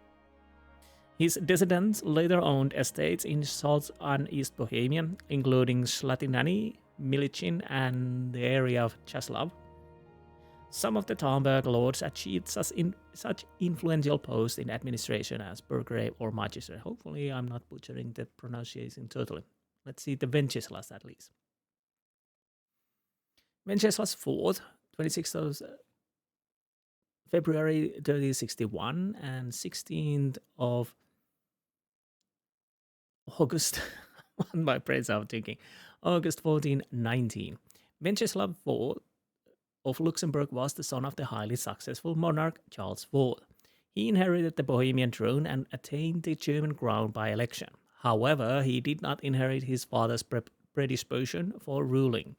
His descendants later owned estates in South and East Bohemia, including Slatinany, Milichin, and the area of Chaslav. Some of the Talmberg lords achieved such influential posts in administration as burgrave or magistrate. Hopefully I'm not butchering the pronunciation totally. Let's see the Wenceslaus at least. Wenceslaus IV, 26th of February 1361 and 16th of August, my brains are thinking, August 1419. Wenceslaus IV of Luxembourg was the son of the highly successful monarch Charles IV. He inherited the Bohemian throne and attained the German crown by election. However, he did not inherit his father's predisposition for ruling.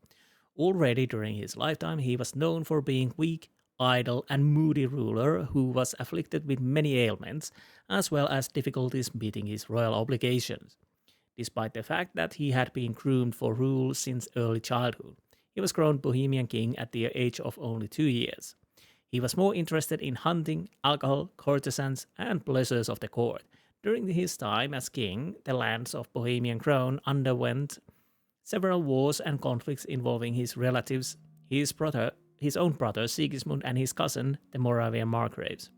Already during his lifetime, he was known for being weak, idle, and moody ruler who was afflicted with many ailments, as well as difficulties meeting his royal obligations. Despite the fact that he had been groomed for rule since early childhood, he was crowned Bohemian king at the age of only 2 years. He was more interested in hunting, alcohol, courtesans, and pleasures of the court. During his time as king, the lands of Bohemian crown underwent several wars and conflicts involving his relatives, his own brother Sigismund, and his cousin, the Moravian margraves.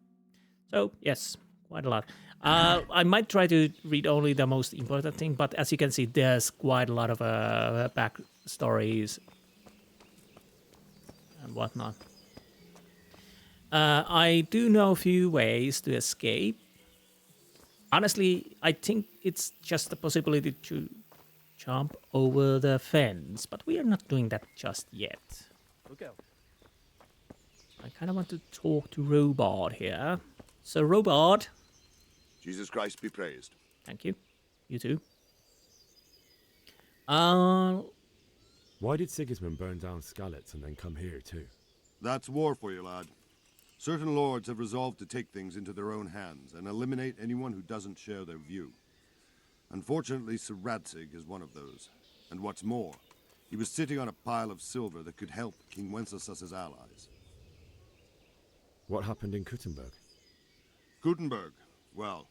So, yes, quite a lot. I might try to read only the most important thing, but as you can see, there's quite a lot of back stories and whatnot. I do know a few ways to escape. Honestly, I think it's just the possibility to jump over the fence, but we are not doing that just yet. Okay. I kind of want to talk to Robot here. So, Robot. Jesus Christ be praised. Thank you. You too. Why did Sigismund burn down Skalitz and then come here too? That's war for you, lad. Certain lords have resolved to take things into their own hands and eliminate anyone who doesn't share their view. Unfortunately, Sir Radzig is one of those. And what's more, he was sitting on a pile of silver that could help King Wenceslaus's allies. What happened in Kuttenberg? Kuttenberg? Well,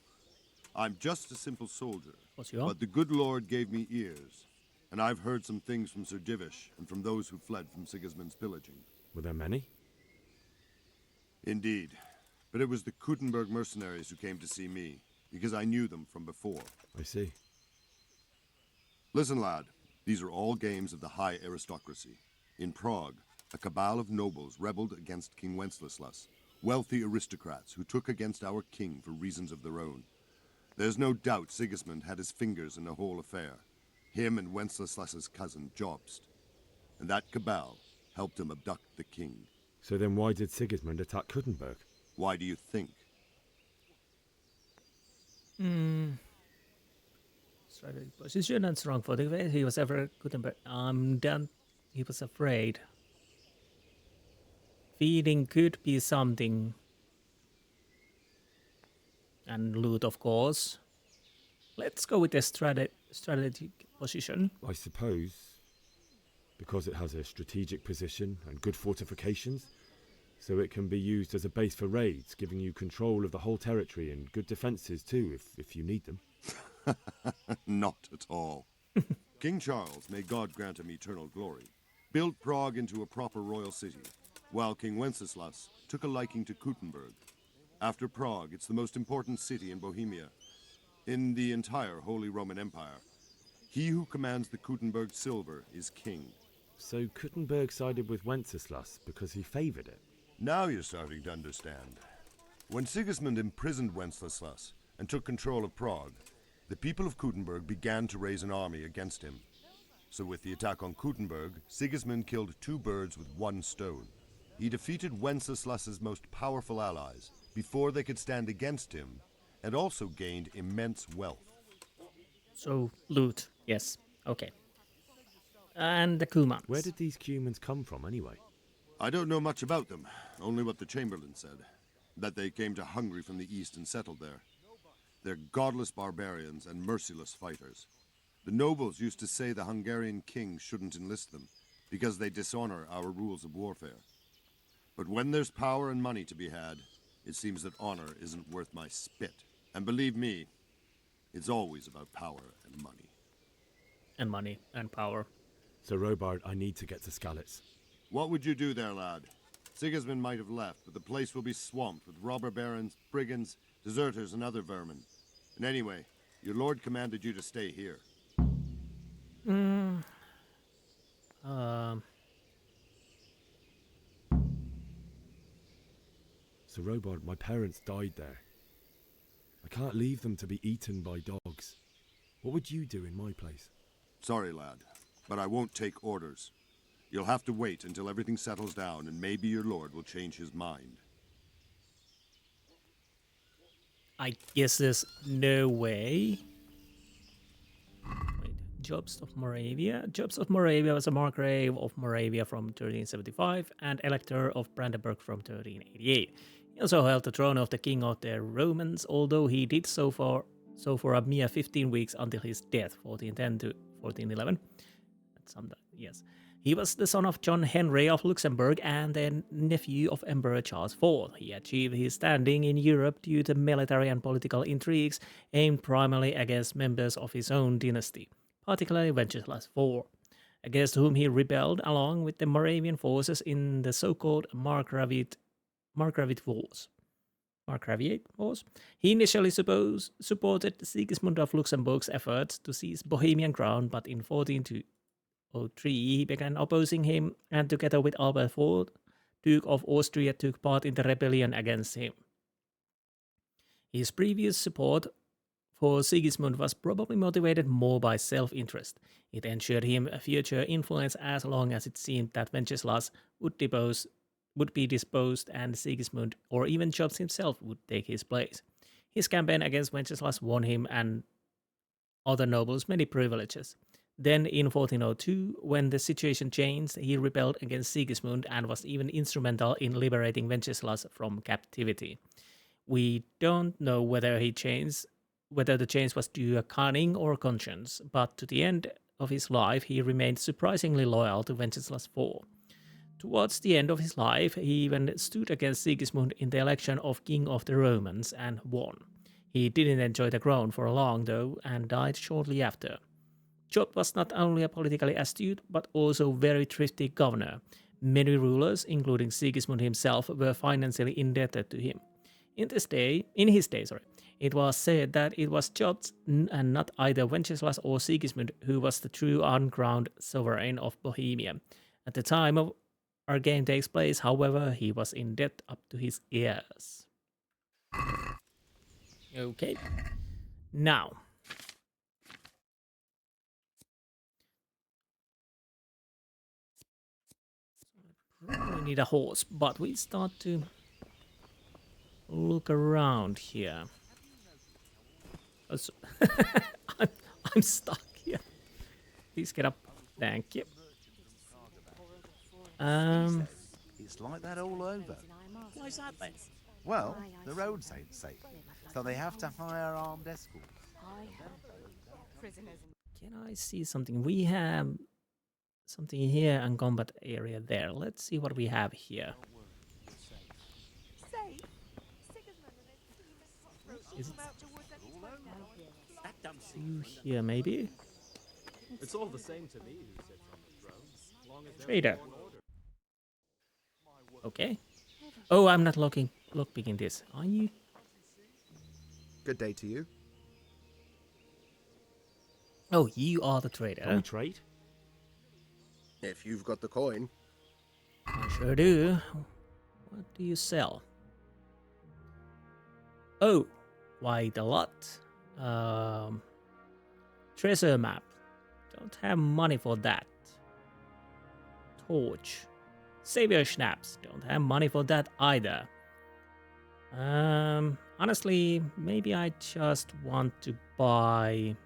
I'm just a simple soldier. But the good Lord gave me ears. And I've heard some things from Sir Divish and from those who fled from Sigismund's pillaging. Were there many? Indeed. But it was the Kuttenberg mercenaries who came to see me, because I knew them from before. I see. Listen, lad. These are all games of the high aristocracy. In Prague, a cabal of nobles rebelled against King Wenceslaus, wealthy aristocrats who took against our king for reasons of their own. There's no doubt Sigismund had his fingers in the whole affair. Him and Wenceslaus's cousin, Jobst. And that cabal helped him abduct the king. So then why did Sigismund attack Kuttenberg? Why do you think? Strategic position and strong for the way he was ever Kuttenberg. Then he was afraid. Feeding could be something. And loot, of course. Let's go with the strategic position. I suppose because it has a strategic position and good fortifications, so it can be used as a base for raids, giving you control of the whole territory and good defences too, if you need them. Not at all. King Charles, may God grant him eternal glory, built Prague into a proper royal city, while King Wenceslaus took a liking to Kuttenberg. After Prague, it's the most important city in Bohemia, in the entire Holy Roman Empire. He who commands the Kuttenberg silver is king. So Kuttenberg sided with Wenceslaus because he favoured it? Now you're starting to understand. When Sigismund imprisoned Wenceslaus and took control of Prague, the people of Kuttenberg began to raise an army against him. So with the attack on Kuttenberg, Sigismund killed 2 birds with 1 stone. He defeated Wenceslaus's most powerful allies before they could stand against him, and also gained immense wealth. So, loot. Yes. Okay. And the Kumans. Where did these Cumans come from, anyway? I don't know much about them, only what the Chamberlain said. That they came to Hungary from the east and settled there. They're godless barbarians and merciless fighters. The nobles used to say the Hungarian king shouldn't enlist them, because they dishonor our rules of warfare. But when there's power and money to be had, it seems that honor isn't worth my spit. And believe me, it's always about power and money. And money and power. So, Robard, I need to get to Skalitz. What would you do there, lad? Sigismund might have left, but the place will be swamped with robber barons, brigands, deserters, and other vermin. And anyway, your lord commanded you to stay here. So, Robard, my parents died there. I can't leave them to be eaten by dogs. What would you do in my place? Sorry, lad, but I won't take orders. You'll have to wait until everything settles down, and maybe your lord will change his mind. I guess there's no way. Wait, Jobst of Moravia. Jobst of Moravia was a margrave of Moravia from 1375 and elector of Brandenburg from 1388. He also held the throne of the king of the Romans, although he did so for a mere 15 weeks until his death, 1410 to 1411. Yes. He was the son of John Henry of Luxembourg and the nephew of Emperor Charles IV. He achieved his standing in Europe due to military and political intrigues aimed primarily against members of his own dynasty, particularly Wenceslaus IV, against whom he rebelled along with the Moravian forces in the so-called Margravate Wars. He initially supported Sigismund of Luxembourg's efforts to seize Bohemian ground, but in 1403 he began opposing him, and together with Albert IV, Duke of Austria, took part in the rebellion against him. His previous support for Sigismund was probably motivated more by self-interest. It ensured him a future influence as long as it seemed that Wenceslaus would be disposed and Sigismund or even Jobst himself would take his place. His campaign against Wenceslaus won him and other nobles many privileges. Then in 1402, when the situation changed, he rebelled against Sigismund and was even instrumental in liberating Wenceslaus from captivity. We don't know whether the change was due to cunning or conscience, but to the end of his life he remained surprisingly loyal to Wenceslaus IV. Towards the end of his life, he even stood against Sigismund in the election of King of the Romans and won. He didn't enjoy the crown for long though, and died shortly after. Jobst was not only a politically astute, but also very thrifty governor. Many rulers, including Sigismund himself, were financially indebted to him. In his day, it was said that it was Jobst and not either Wenceslaus or Sigismund who was the true uncrowned sovereign of Bohemia. At the time of our game takes place, however, he was in debt up to his ears. Okay. Now. We need a horse, but we start to look around here. I'm stuck here. Please get up. Thank you. It's like that all over. Why is that then? Well, the roads ain't safe, so they have to hire armed escorts. Can I see something? We have something here and combat area there. Let's see what we have here. Is it you here, maybe? It's all the same to me who sits on the throne. Long as Trader. Okay. Oh, I'm not lockpicking this. Are you? Good day to you. Oh, you are the trader. Can we trade? If you've got the coin. I sure do. What do you sell? Oh, quite a lot. Treasure map. Don't have money for that. Torch. Savior schnapps. Don't have money for that either. Honestly, maybe I just want to buy...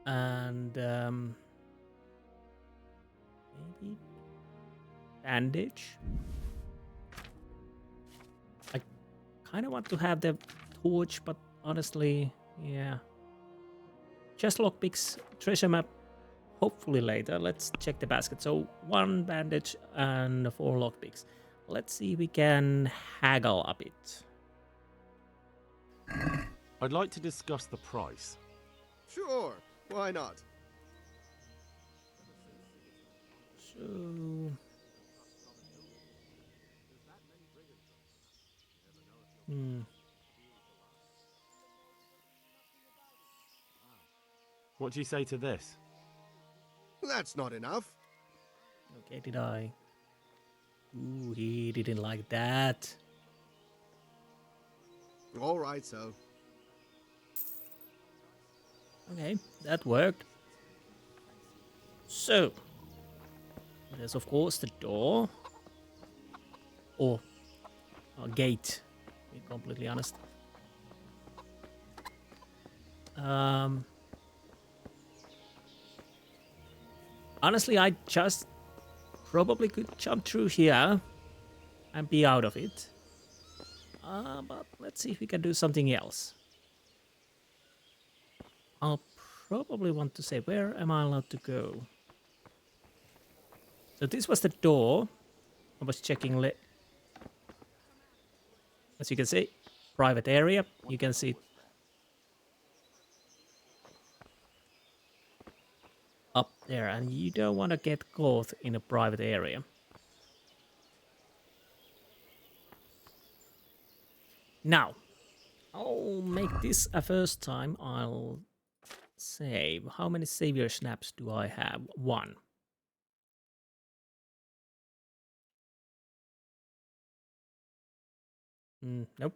And, maybe bandage. I kind of want to have the torch, but honestly, yeah. Just lockpicks, treasure map, hopefully later. Let's check the basket. So 1 bandage and 4 lockpicks. Let's see if we can haggle a bit. I'd like to discuss the price. Sure, why not? So... What do you say to this? That's not enough. Okay, did I? Ooh, he didn't like that. All right, so. Okay, that worked. So, there's of course the door. Or a gate, to be completely honest. Honestly, I just probably could jump through here and be out of it. But let's see if we can do something else. I'll probably want to say, where am I allowed to go? So this was the door. I was checking. As you can see, private area. You can see up there, and you don't want to get caught in a private area. Now, I'll make this a first time. I'll save. How many savior snaps do I have? 1. Nope.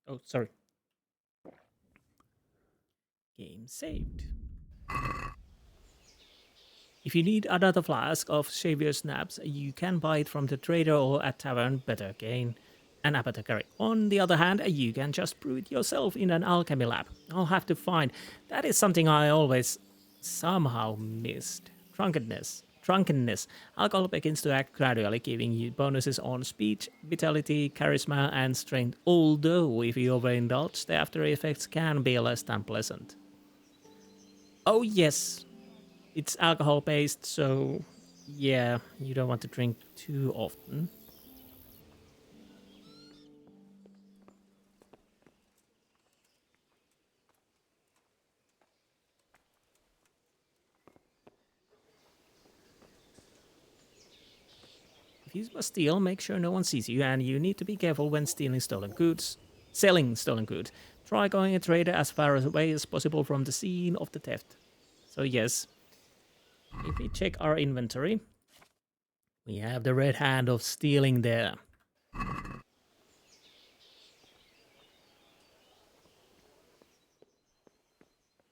Oh, sorry. Game saved. If you need another flask of savior snaps, you can buy it from the trader or at tavern, better gain an apothecary. On the other hand, you can just brew it yourself in an alchemy lab. I'll have to find. That is something I always somehow missed. Drunkenness. Alcohol begins to act gradually, giving you bonuses on speech, vitality, charisma, and strength. Although, if you overindulge, the after effects can be less than pleasant. Oh yes, it's alcohol based, so yeah, you don't want to drink too often. If you must steal, make sure no one sees you, and you need to be careful when selling stolen goods. Try going a trader as far away as possible from the scene of the theft. So yes, if we check our inventory, we have the red hand of stealing there.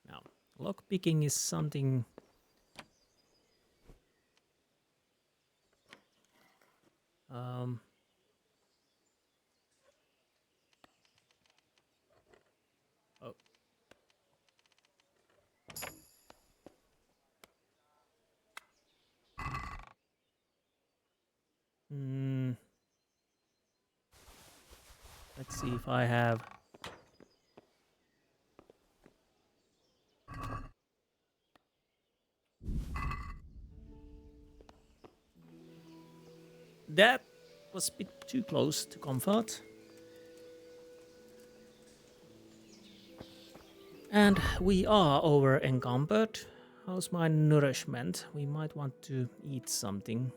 Now, lockpicking is something... Oh. Let's see if I have... That was a bit too close to comfort. And we are over encumbered. How's my nourishment? We might want to eat something.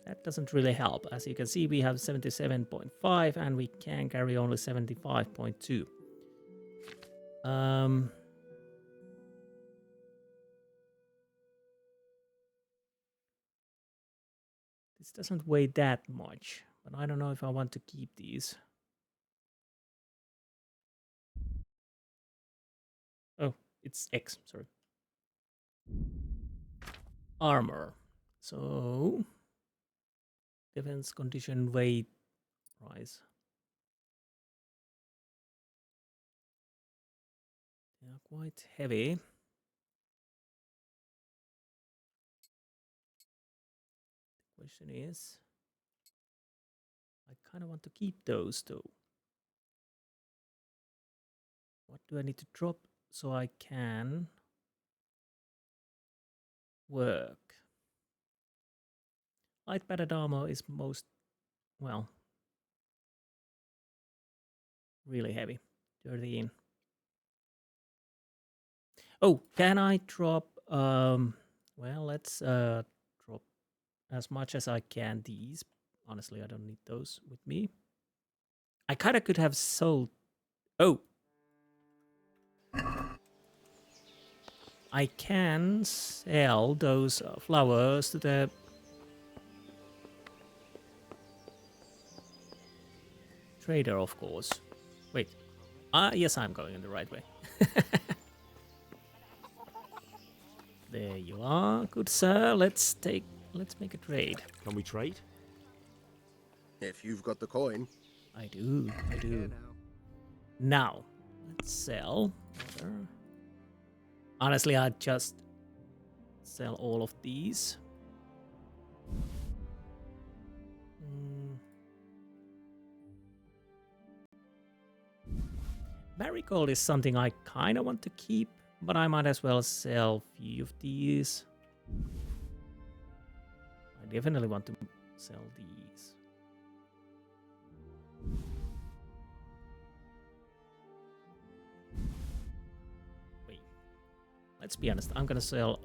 That doesn't really help. As you can see, we have 77.5 and we can carry only 75.2. This doesn't weigh that much, but I don't know if I want to keep these. Oh, it's X, sorry. Armor. So, defense, condition, weight, price. They are quite heavy. The question is, I kind of want to keep those though. What do I need to drop so I can work? Light padded armor is most, well, really heavy. 13. Oh, can I drop, well, let's drop as much as I can these. Honestly, I don't need those with me. I kind of could have sold, oh. I can sell those flowers to the trader, of course. Wait, Yes, I'm going in the right way. There you are, good sir. Let's make a trade. Can we trade? If you've got the coin. I do. Now, let's sell. Honestly, I'd just sell all of these. Marigold is something I kind of want to keep, but I might as well sell a few of these. I definitely want to sell these. Wait. Let's be honest, I'm gonna sell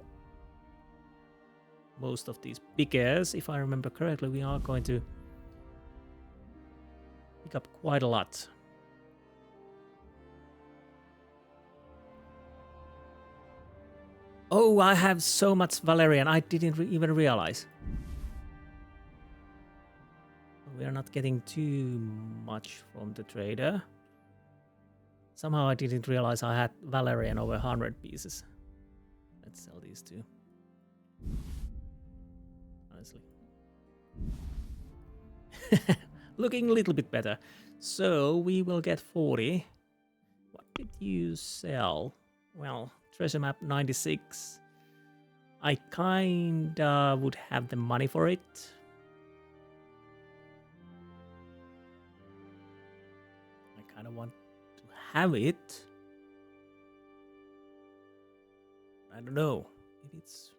most of these because, if I remember correctly, we are going to pick up quite a lot. Oh, I have so much Valerian, I didn't even realize. We are not getting too much from the trader. Somehow I didn't realize I had Valerian over 100 pieces. Let's sell these two. Honestly. Looking a little bit better. So we will get 40. What did you sell? Well, treasure map 96. I kinda would have the money for it. I kinda want to have it. I don't know. Maybe it's...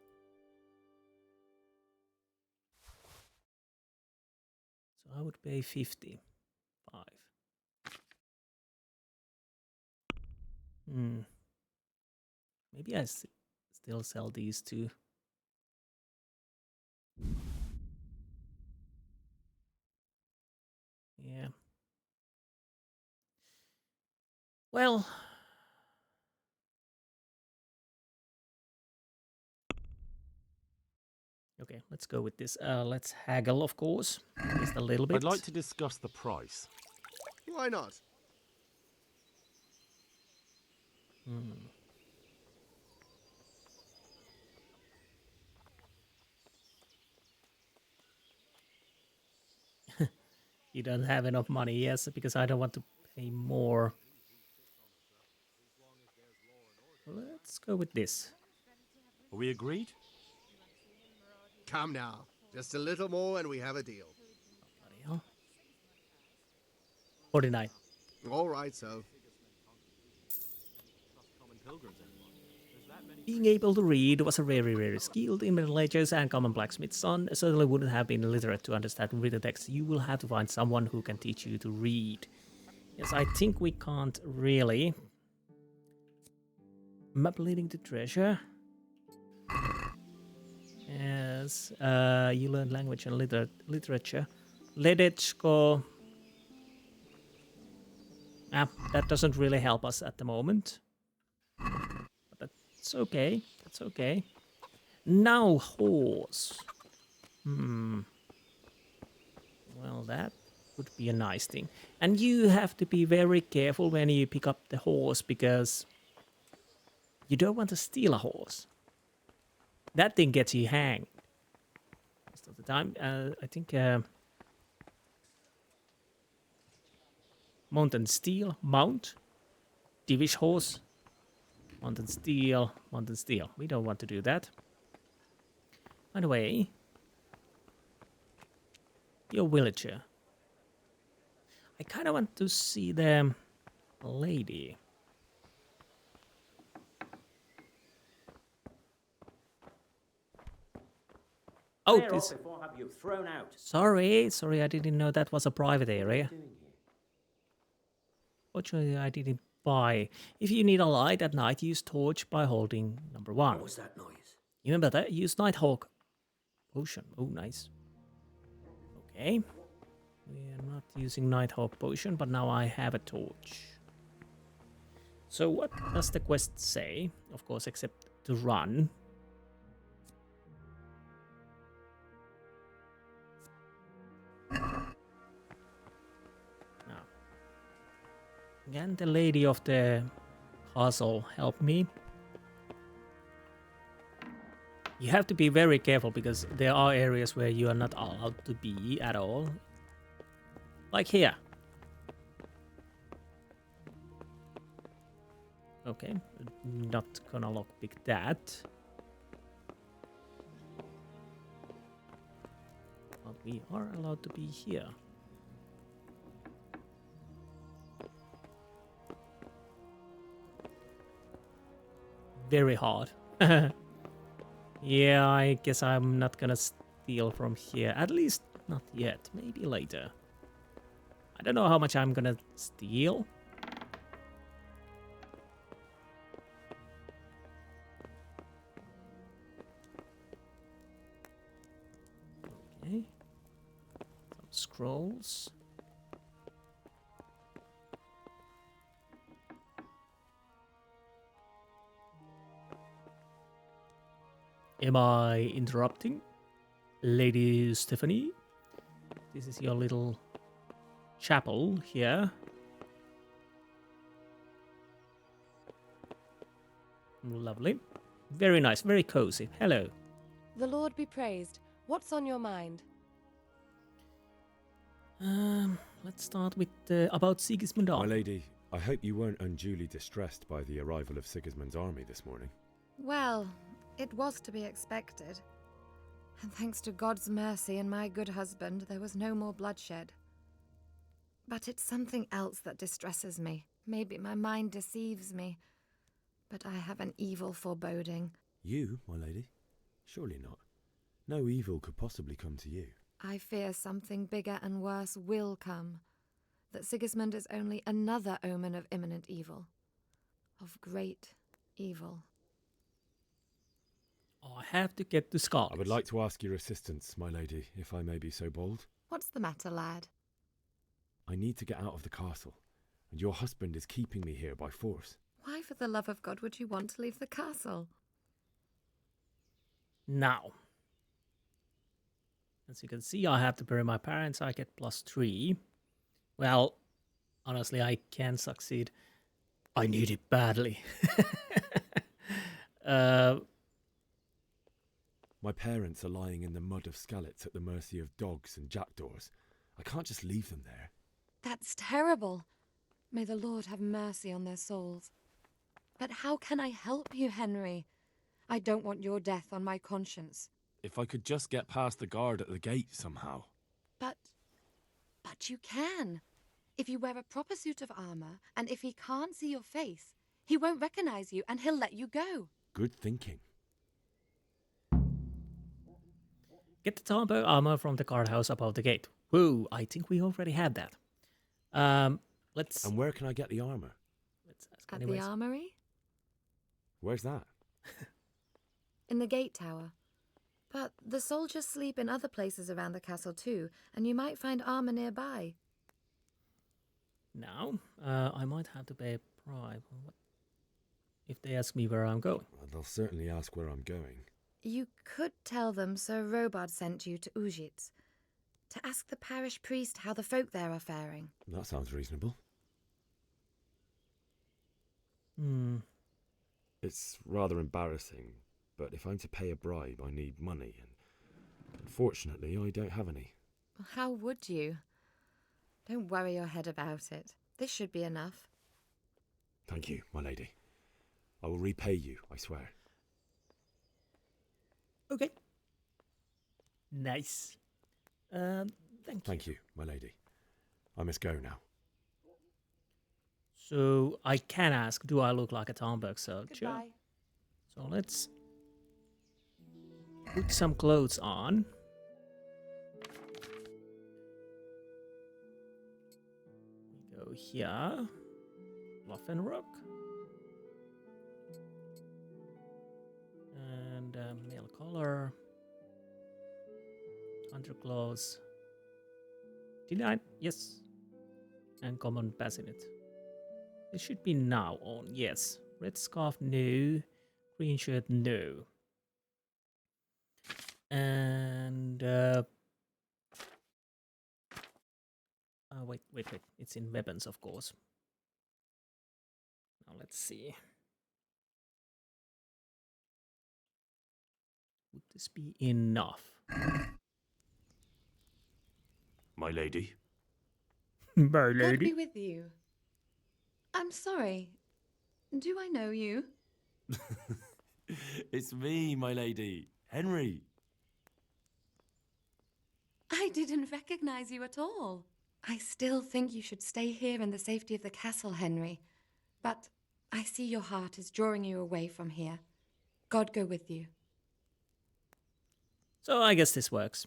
So I would pay 55. Maybe I still sell these two. Yeah. Well. Okay, let's go with this. Let's haggle, of course. Just a little bit. I'd like to discuss the price. Why not? You don't have enough money, yes, because I don't want to pay more. Let's go with this. Are we agreed? Come now. Just a little more and we have a deal. Bloody hell. 49. All right, so. Being able to read was a very, very skilled in Middle Ages, and common blacksmith's son certainly wouldn't have been illiterate to understand written text. You will have to find someone who can teach you to read. Yes, I think we can't really. Map leading to treasure. Yes, you learn language and literature. Ledechko. That doesn't really help us at the moment. It's okay. That's okay. Now horse. Well, that would be a nice thing. And you have to be very careful when you pick up the horse because you don't want to steal a horse. That thing gets you hanged. Most of the time, I think Mountain Steel, Mount, Divish Horse. Mountain Steel, Mountain Steel. We don't want to do that. By the way, your villager. I kind of want to see the lady. Oh, this. Before have you thrown out. Sorry, I didn't know that was a private area. Fortunately, I didn't buy. If you need a light at night, use torch by holding number 1. What was that noise? You remember that? Use Nighthawk potion. Oh, nice. Okay. We are not using Nighthawk potion, but now I have a torch. So what does the quest say? Of course, except to run. Can the lady of the castle help me? You have to be very careful because there are areas where you are not allowed to be at all. Like here. Okay, not gonna lockpick that. But we are allowed to be here. Very hard. Yeah, I guess I'm not gonna steal from here. At least not yet. Maybe later. I don't know how much I'm gonna steal. Okay. Some scrolls. Am I interrupting? Lady Stephanie? This is your little chapel here. Lovely. Very nice, very cozy. Hello. The Lord be praised. What's on your mind? Let's start with about Sigismund. My lady, I hope you weren't unduly distressed by the arrival of Sigismund's army this morning. Well, it was to be expected. And thanks to God's mercy and my good husband, there was no more bloodshed. But it's something else that distresses me. Maybe my mind deceives me. But I have an evil foreboding. You, my lady? Surely not. No evil could possibly come to you. I fear something bigger and worse will come. That Sigismund is only another omen of imminent evil. Of great evil. I have to get to Skalitz. I would like to ask your assistance, my lady, if I may be so bold. What's the matter, lad? I need to get out of the castle, and your husband is keeping me here by force. Why, for the love of God, would you want to leave the castle? Now, as you can see, I have to bury my parents. I get +3. Well, honestly, I can succeed. I need it badly. My parents are lying in the mud of Skalitz at the mercy of dogs and jackdaws. I can't just leave them there. That's terrible. May the Lord have mercy on their souls. But how can I help you, Henry? I don't want your death on my conscience. If I could just get past the guard at the gate somehow. But you can. If you wear a proper suit of armor, and if he can't see your face, he won't recognize you and he'll let you go. Good thinking. Get the Tombow armor from the guardhouse above the gate. Whoa, I think we already had that. Let's... And where can I get the armor? Let's ask At anyways. the armory? Where's that? In the gate tower. But the soldiers sleep in other places around the castle too, and you might find armor nearby. Now, I might have to pay a bribe. If they ask me where I'm going. Well, they'll certainly ask where I'm going. You could tell them Sir Robard sent you to Ujitz, to ask the parish priest how the folk there are faring. That sounds reasonable. It's rather embarrassing, but if I'm to pay a bribe, I need money, and unfortunately, I don't have any. How would you? Don't worry your head about it. This should be enough. Thank you, my lady. I will repay you, I swear. Okay. Nice. Thank you. My lady. I must go now. So I can ask, do I look like a Tomberg soldier? Goodbye. So let's put some clothes on. We go here. Bluff and Rock. And male collar. Underclothes. Denied? Yes. And common bassinet. It should be now on, yes. Red scarf, no. Green shirt, no. And wait. It's in weapons, of course. Now let's see. Would this be enough? My lady. My God lady. be with you. I'm sorry. Do I know you? It's me, my lady. Henry. I didn't recognize you at all. I still think you should stay here in the safety of the castle, Henry. But I see your heart is drawing you away from here. God go with you. So I guess this works.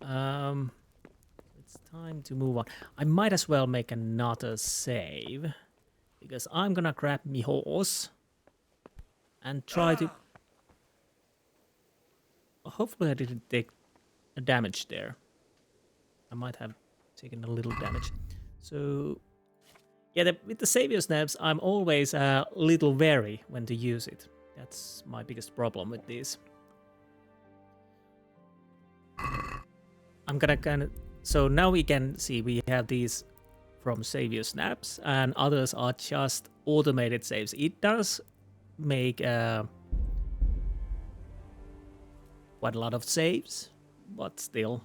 It's time to move on. I might as well make another save, because I'm gonna grab me horse and try to... Hopefully I didn't take a damage there. I might have taken a little damage. So yeah, with the savior snaps, I'm always a little wary when to use it. That's my biggest problem with these. I'm gonna kind of... So now we can see we have these from savior snaps, and others are just automated saves. It does make quite a lot of saves, but still.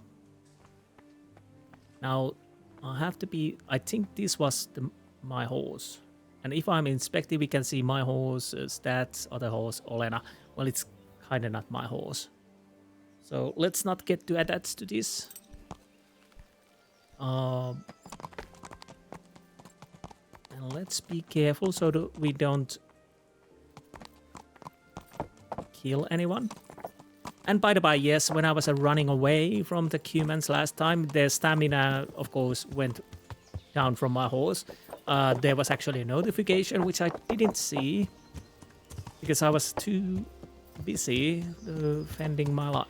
Now I have to be... I think this was my horse. And if I'm inspecting, we can see my horse, stats, other horse, Olena. Well, it's kind of not my horse. So let's not get too attached to this. And let's be careful so that we don't kill anyone. And by the by, yes, when I was running away from the humans last time, their stamina, of course, went down from my horse. There was actually a notification which I didn't see because I was too busy defending my life.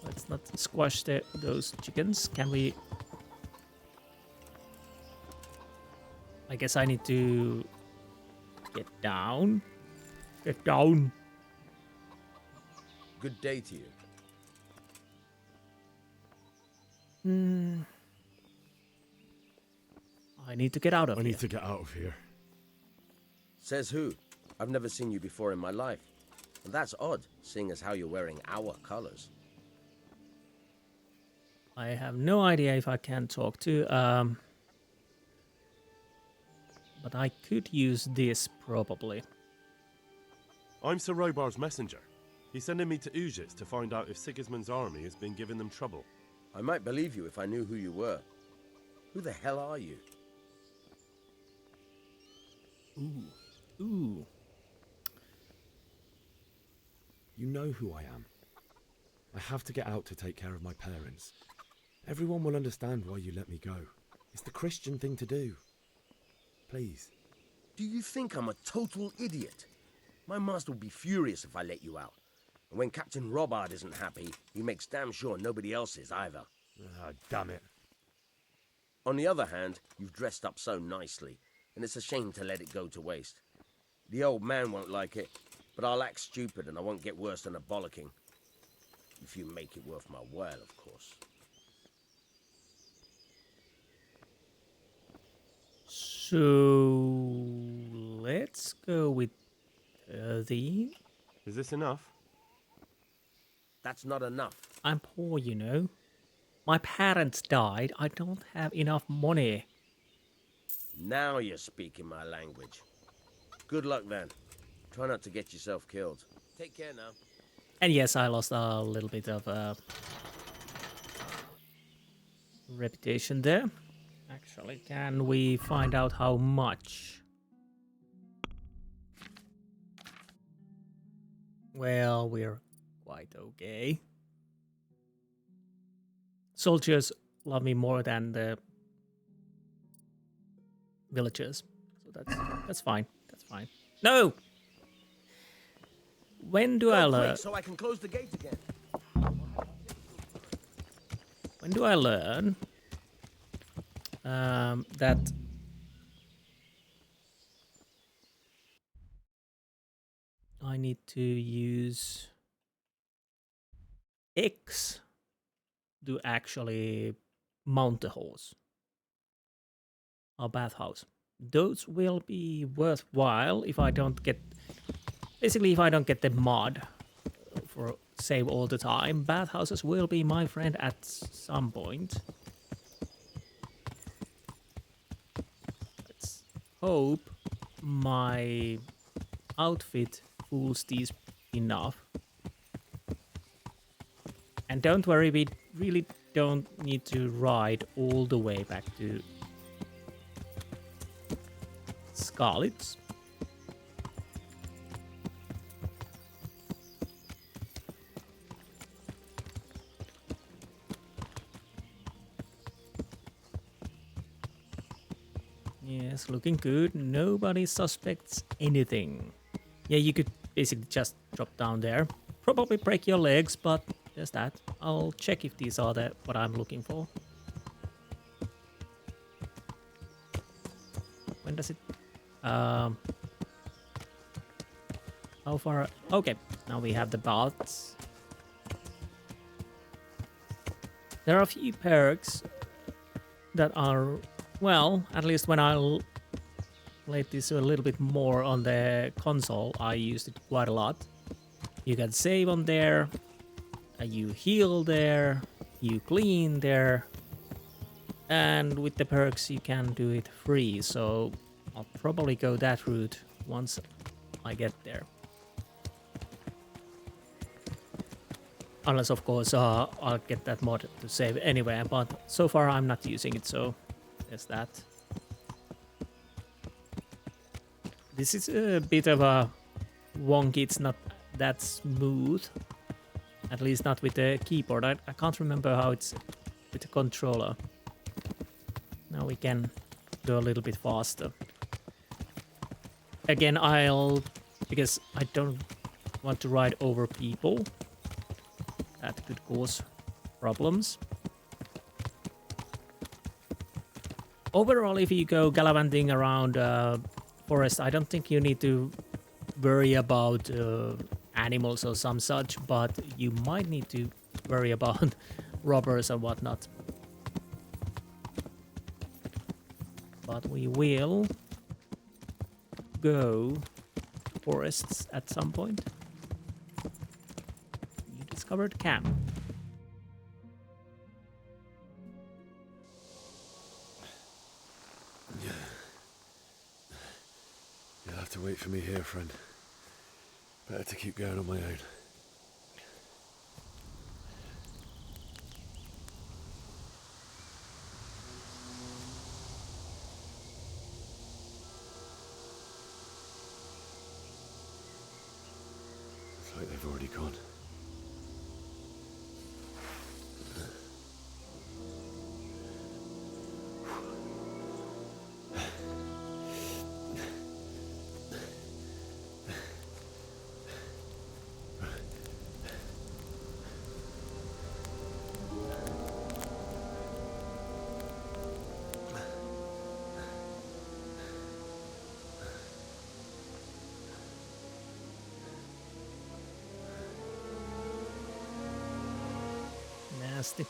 Let's not squash those chickens. Can we... I guess I need to get down. Get down. Good day to you. I need to get out of here. I need to get out of here. Says who? I've never seen you before in my life. And that's odd, seeing as how you're wearing our colors. I have no idea if I can talk to, but I could use this probably. I'm Sir Robar's messenger. He's sending me to Ujits to find out if Sigismund's army has been giving them trouble. I might believe you if I knew who you were. Who the hell are you? Ooh. You know who I am. I have to get out to take care of my parents. Everyone will understand why you let me go. It's the Christian thing to do. Please. Do you think I'm a total idiot? My master will be furious if I let you out. And when Captain Robard isn't happy, he makes damn sure nobody else is either. Ah, damn it. On the other hand, you've dressed up so nicely, and it's a shame to let it go to waste. The old man won't like it, but I'll act stupid and I won't get worse than a bollocking. If you make it worth my while, of course. So let's go with the... Is this enough? That's not enough. I'm poor, you know. My parents died. I don't have enough money. Now you're speaking my language. Good luck then. Try not to get yourself killed. Take care now. And yes, I lost a little bit of reputation there. Actually, can we find out how much? Well, we're quite okay. Soldiers love me more than the villagers, so that's fine. That's fine. No. When do I learn? So I can close the gate again. When do I learn that I need to use X to actually mount the horse? a bathhouse. Those will be worthwhile if I don't get... Basically, if I don't get the mod for save all the time, bathhouses will be my friend at some point. Let's hope my outfit fools these enough. And don't worry, we really don't need to ride all the way back to Skalitz. Yes, looking good. Nobody suspects anything. Yeah, you could basically just drop down there. Probably break your legs, but there's that. I'll check if these are what I'm looking for. When does it... how far... Okay, now we have the baths. There are a few perks that are... Well, at least when I played this a little bit more on the console, I used it quite a lot. You can save on there, you heal there, you clean there, and with the perks you can do it free, so I'll probably go that route once I get there. Unless, of course, I'll get that mod to save anyway, but so far I'm not using it, so there's that. This is a bit of a wonky, it's not that smooth. At least not with the keyboard. I can't remember how it's with the controller. Now we can go a little bit faster. Again, because I don't want to ride over people. That could cause problems. Overall, if you go gallivanting around forest, I don't think you need to worry about animals or some such, but you might need to worry about robbers and whatnot. But we will go to forests at some point. You discovered camp. You'll have to wait for me here, friend. Better to keep going on my own. Looks like they've already gone. Nasty.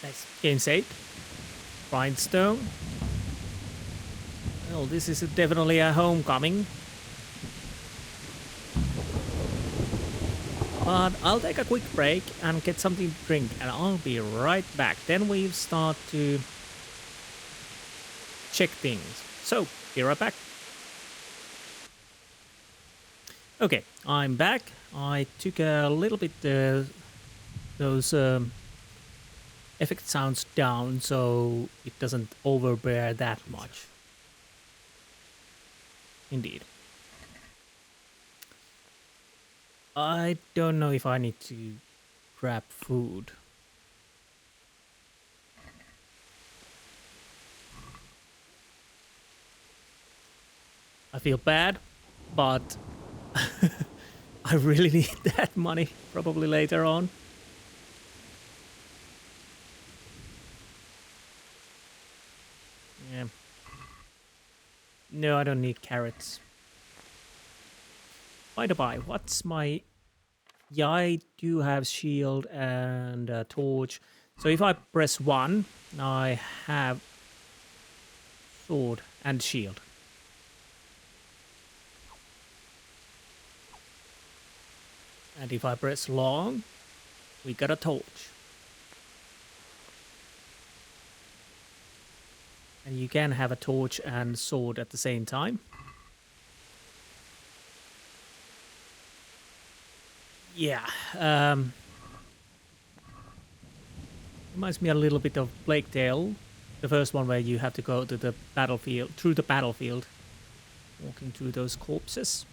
Nice. Game saved. Rhinestone. Well, this is definitely a homecoming. But I'll take a quick break and get something to drink, and I'll be right back. Then we start to check things. So, be right back. Okay, I'm back. I took a little bit those effect sounds down so it doesn't overbear that much. Indeed. I don't know if I need to grab food. I feel bad, but I really need that money probably later on. Yeah. No, I don't need carrots. By the by, what's my... Yeah, I do have shield and torch. So if I press 1, I have sword and shield. And if I press long, we got a torch. And you can have a torch and sword at the same time. Yeah. Reminds me a little bit of Plague Tale. The first one where you have to go to the battlefield, through the battlefield. Walking through those corpses.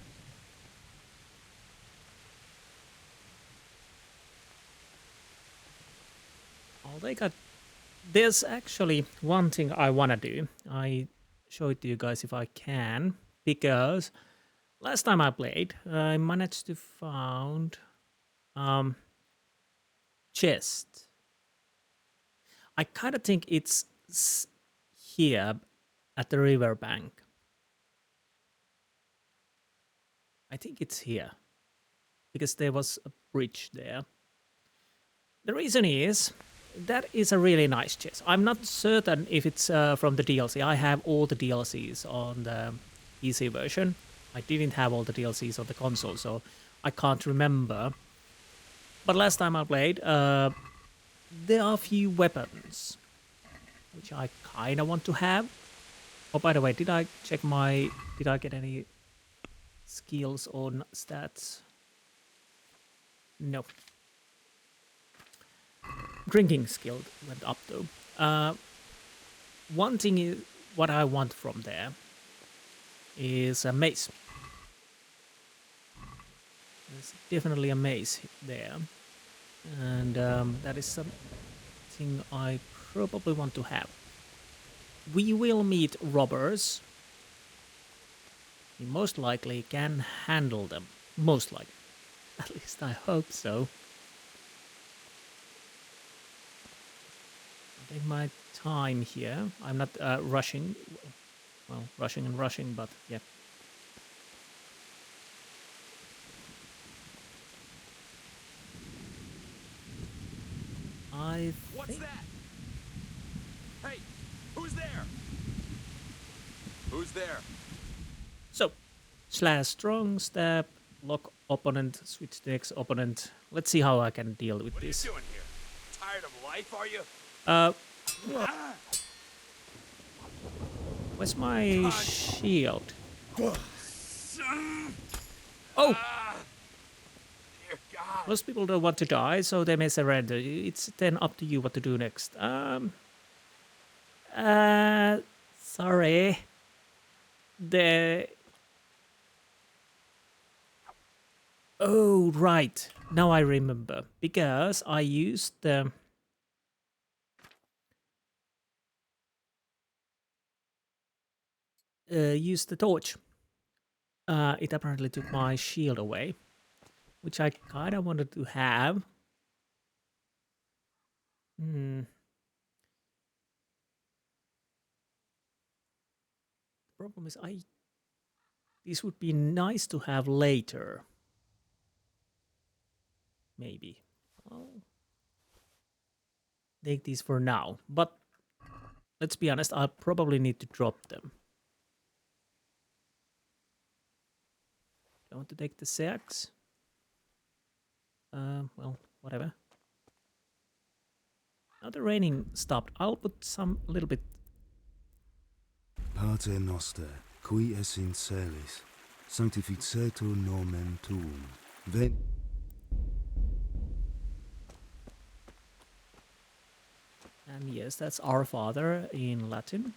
Oh, they got... There's actually one thing I want to do. I show it to you guys if I can. Because last time I played, I managed to find chest. I kind of think it's here at the riverbank. I think it's here. Because there was a bridge there. The reason is... That is a really nice chest. I'm not certain if it's from the DLC. I have all the DLCs on the PC version. I didn't have all the DLCs on the console, so I can't remember. But last time I played, there are a few weapons which I kind of want to have. Oh, by the way, did I check my... Did I get any skills on stats? No. Drinking skill went up though. One thing is what I want from there is a mace. There's definitely a mace there, and that is something I probably want to have. We will meet robbers. We most likely can handle them. Most likely. At least I hope so. Take my time here. I'm not rushing. Well, rushing, but yeah. What's that? Hey, who's there? Who's there? So, slash strong, stab, lock opponent, switch decks opponent. Let's see how I can deal with this. What are you doing here? Tired of life, are you? Where's my shield? Oh! Dear God. Most people don't want to die, so they may surrender. It's then up to you what to do next. Sorry. Oh, right. Now I remember. Because I used the... used the torch. It apparently took my shield away, which I kind of wanted to have. The problem is this would be nice to have later. Maybe. I'll take these for now, but let's be honest, I'll probably need to drop them. I want to take the seax. Well, whatever. Now the raining stopped. I'll put some a little bit. Pater noster, qui es in celis, sanctificetur nomen tuum. And yes, that's Our Father in Latin.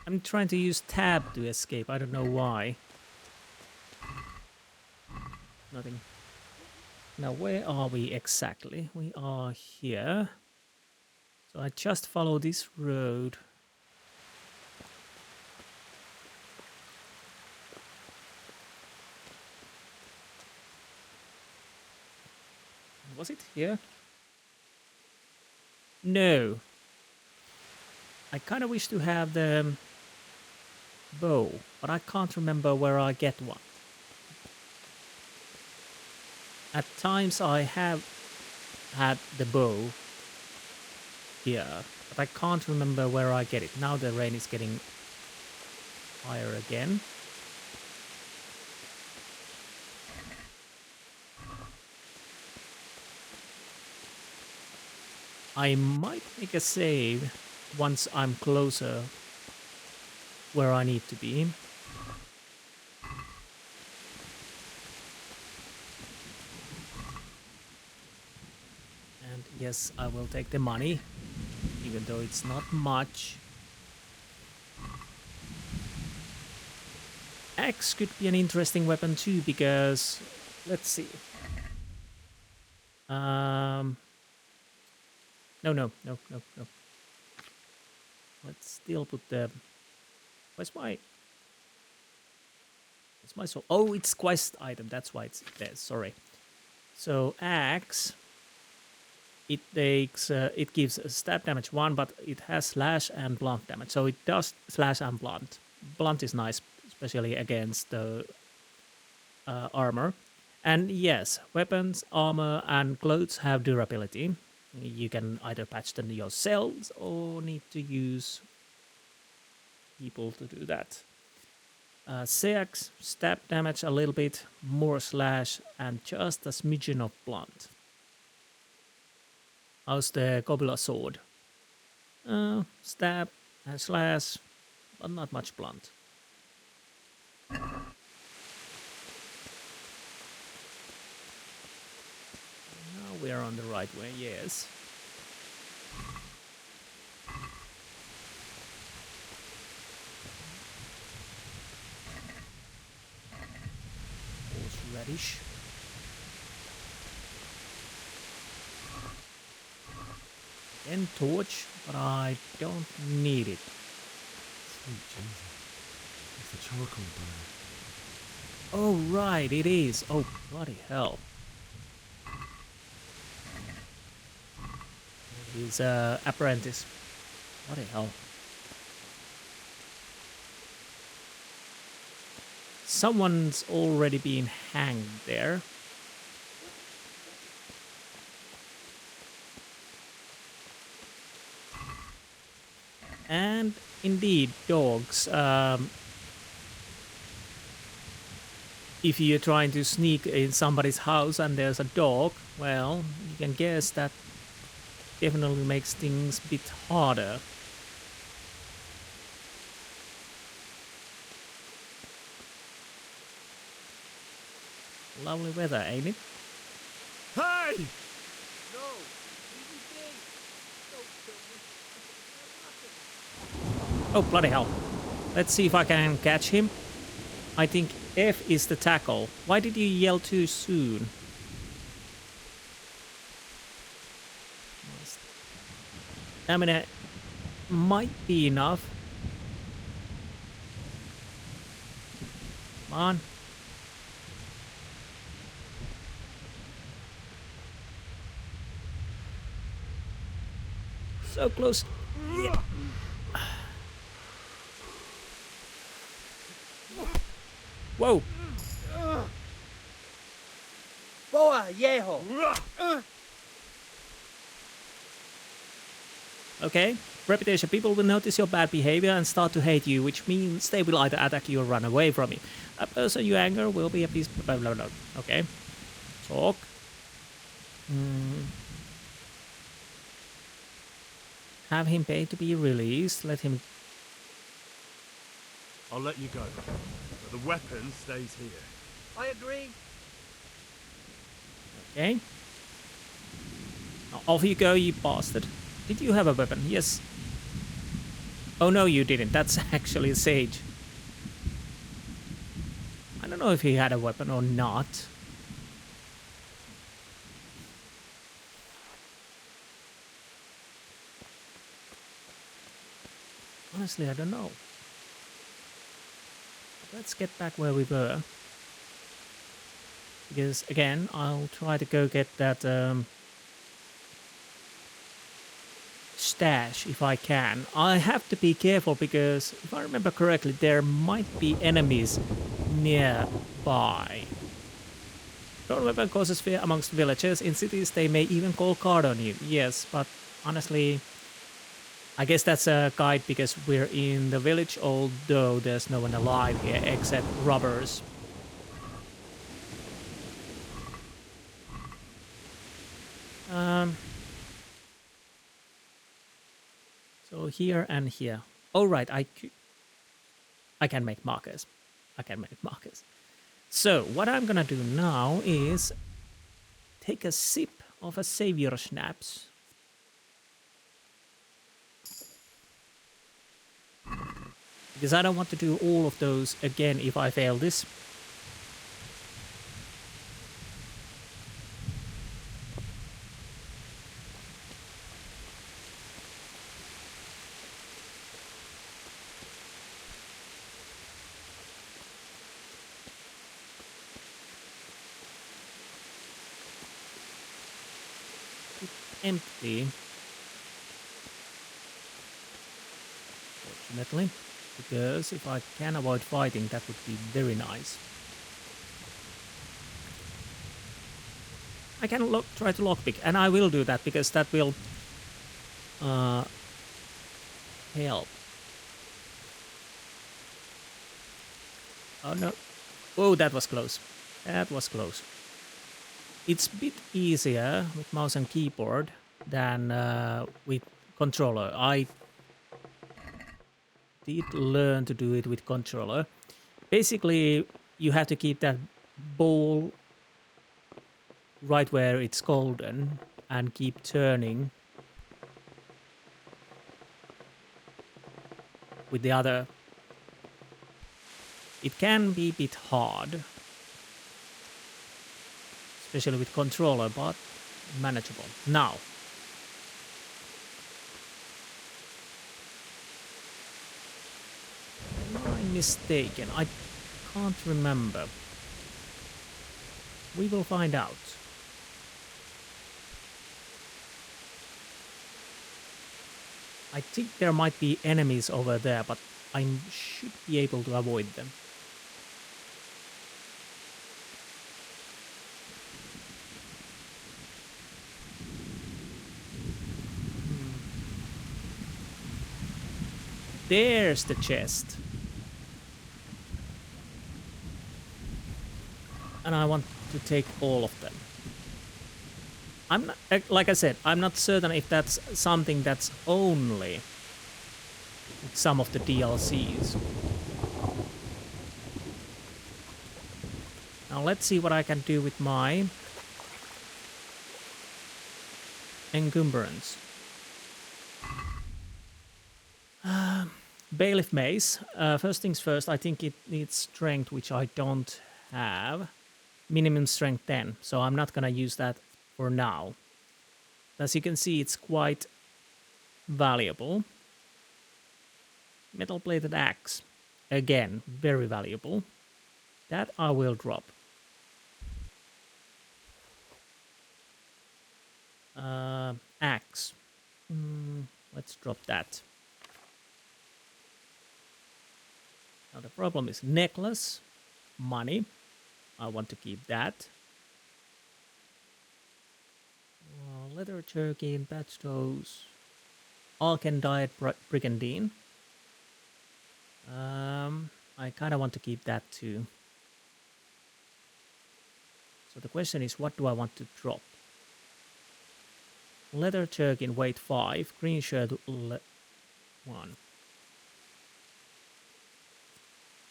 I'm trying to use tab to escape. I don't know why. Nothing. Now, where are we exactly? We are here. So I just follow this road. Was it here? No. I kind of wish to have the bow, but I can't remember where I get one. At times I have had the bow here, but I can't remember where I get it. Now the rain is getting higher again. I might make a save once I'm closer where I need to be. And yes, I will take the money, even though it's not much. Axe could be an interesting weapon too, because let's see. No. Let's still put the... Where's my sword? Oh, it's quest item. That's why it's there. Sorry. So axe. It takes. It gives stab damage 1, but it has slash and blunt damage. So it does slash and blunt. Blunt is nice, especially against the armor. And yes, weapons, armor, and clothes have durability. You can either patch them yourselves or need to use people to do that. Seax, stab damage a little bit, more slash, and just a smidgen of blunt. How's the Kobula sword? Stab and slash, but not much blunt. Now we're on the right way, yes. Horseradish. And torch, but I don't need it. Sweet Jesus. It's the charcoal burner. Oh, right, it is. Oh, bloody hell. His apprentice. Bloody hell. Someone's already been hanged there. And indeed, dogs. If you're trying to sneak in somebody's house and there's a dog, well, you can guess that definitely makes things a bit harder. Lovely weather, ain't it? Hey! No! Easy thing! Don't kill me. Oh, bloody hell. Let's see if I can catch him. I think F is the tackle. Why did you yell too soon? Stamina might be enough. Come on. So close. Yeah. Whoa. Boa, yeho. Okay. Reputation. People will notice your bad behavior and start to hate you, which means they will either attack you or run away from you. A person you anger will be a piece... Blah, blah, blah. Okay. Talk. Have him pay to be released. Let him... I'll let you go, but the weapon stays here. I agree. Okay. Now off you go, you bastard. Did you have a weapon? Yes. Oh no, you didn't. That's actually a sage. I don't know if he had a weapon or not. Honestly, I don't know. Let's get back where we were. Because, again, I'll try to go get that stash if I can. I have to be careful because, if I remember correctly, there might be enemies nearby. Thrown weapon causes fear amongst villagers. In cities, they may even call guard on you. Yes, but honestly, I guess that's a guide because we're in the village, although there's no one alive here except robbers. So here and here. Oh, right, I can make markers. I can make markers. So what I'm gonna do now is take a sip of a savior schnapps. Because I don't want to do all of those again if I fail this. Empty. Fortunately, because if I can avoid fighting, that would be very nice. I can try to lockpick, and I will do that because that will help. Oh no! Oh, that was close. That was close. It's a bit easier with mouse and keyboard than with controller. I did learn to do it with controller. Basically, you have to keep that ball right where it's golden and keep turning with the other. It can be a bit hard, especially with controller, but manageable. Now, am I mistaken? I can't remember. We will find out. I think there might be enemies over there, but I should be able to avoid them. There's the chest. And I want to take all of them. I'm not, like I said, I'm not certain if that's something that's only with some of the DLCs. Now let's see what I can do with my encumbrance. Bailiff mace. First things first, I think it needs strength, which I don't have. Minimum strength 10, so I'm not gonna use that for now. As you can see, it's quite valuable. Metal plated axe. Again, very valuable. That I will drop. Axe. Let's drop that. Now the problem is necklace, money. I want to keep that. Leather jerkin, patch toes, Alken diet brigandine. I kind of want to keep that too. So the question is, what do I want to drop? Leather jerkin, weight 5, green shirt 1.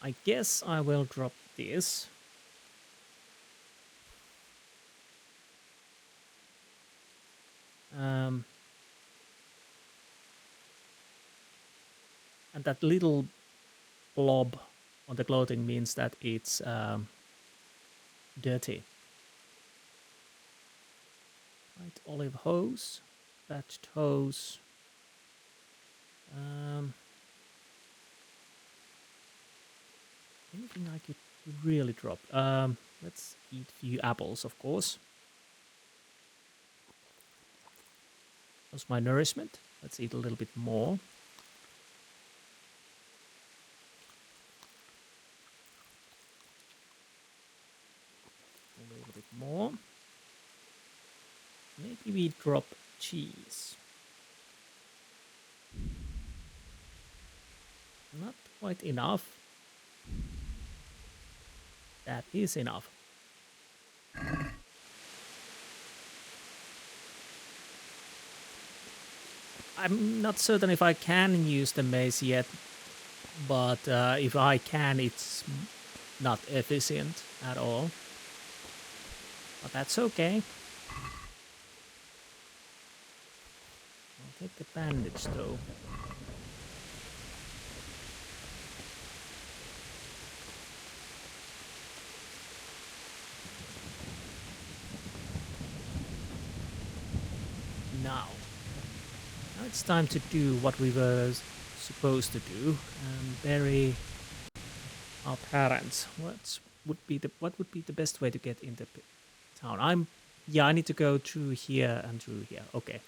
I guess I will drop this. And that little blob on the clothing means that it's dirty. Right, olive hose, patched hose. Anything I could really drop? Let's eat a few apples, of course. That's my nourishment. Let's eat a little bit more. A little bit more. Maybe we drop cheese. Not quite enough. That is enough. I'm not certain if I can use the mace yet, but if I can, it's not efficient at all. But that's okay. I'll take the bandage though. Now it's time to do what we were supposed to do and bury our parents. What would be the best way to get into town? I need to go through here and through here. Okay.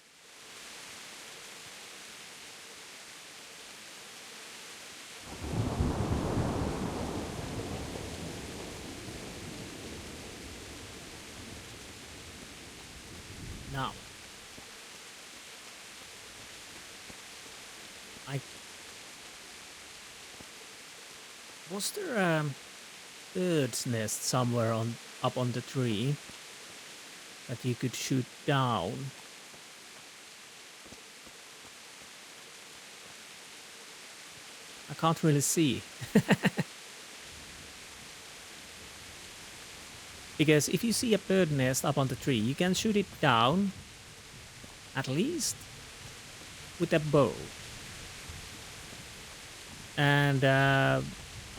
Now. Was there a bird's nest somewhere up on the tree that you could shoot down? I can't really see. Because if you see a bird nest up on the tree, you can shoot it down, at least, with a bow. And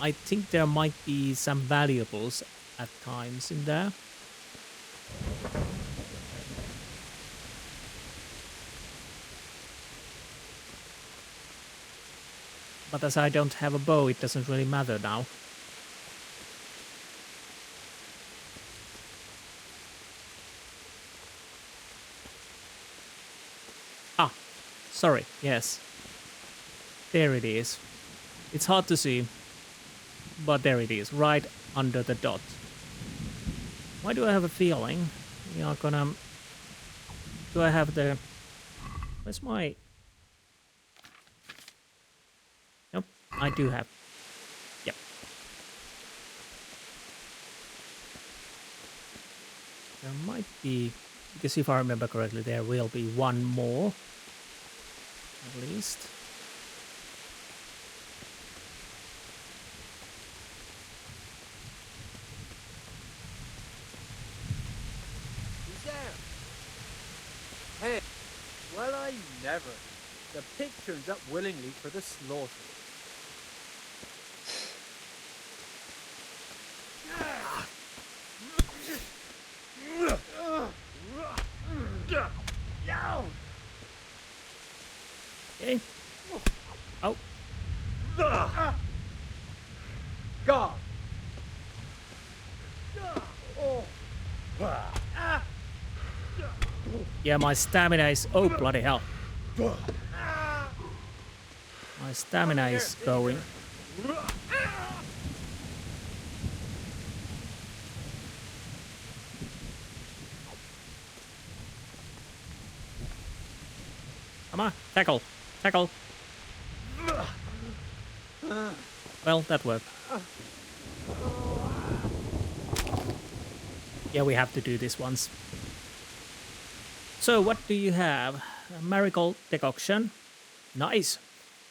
I think there might be some valuables at times in there. But as I don't have a bow, it doesn't really matter now. Ah, sorry, yes. There it is. It's hard to see, but there it is, right under the dot. Why do I have a feeling we are gonna... Do I have the... Where's my... Nope, I do have... Yep. There might be... Because if I remember correctly, there will be one more. At least. Hey, well, I never. The pig turns up willingly for the slaughter. Okay. Oh. God. Yeah, my stamina is... Oh, bloody hell. My stamina is going. Come on, tackle. Tackle. Well, that worked. Yeah, we have to do this once. So, what do you have? A miracle decoction. Nice.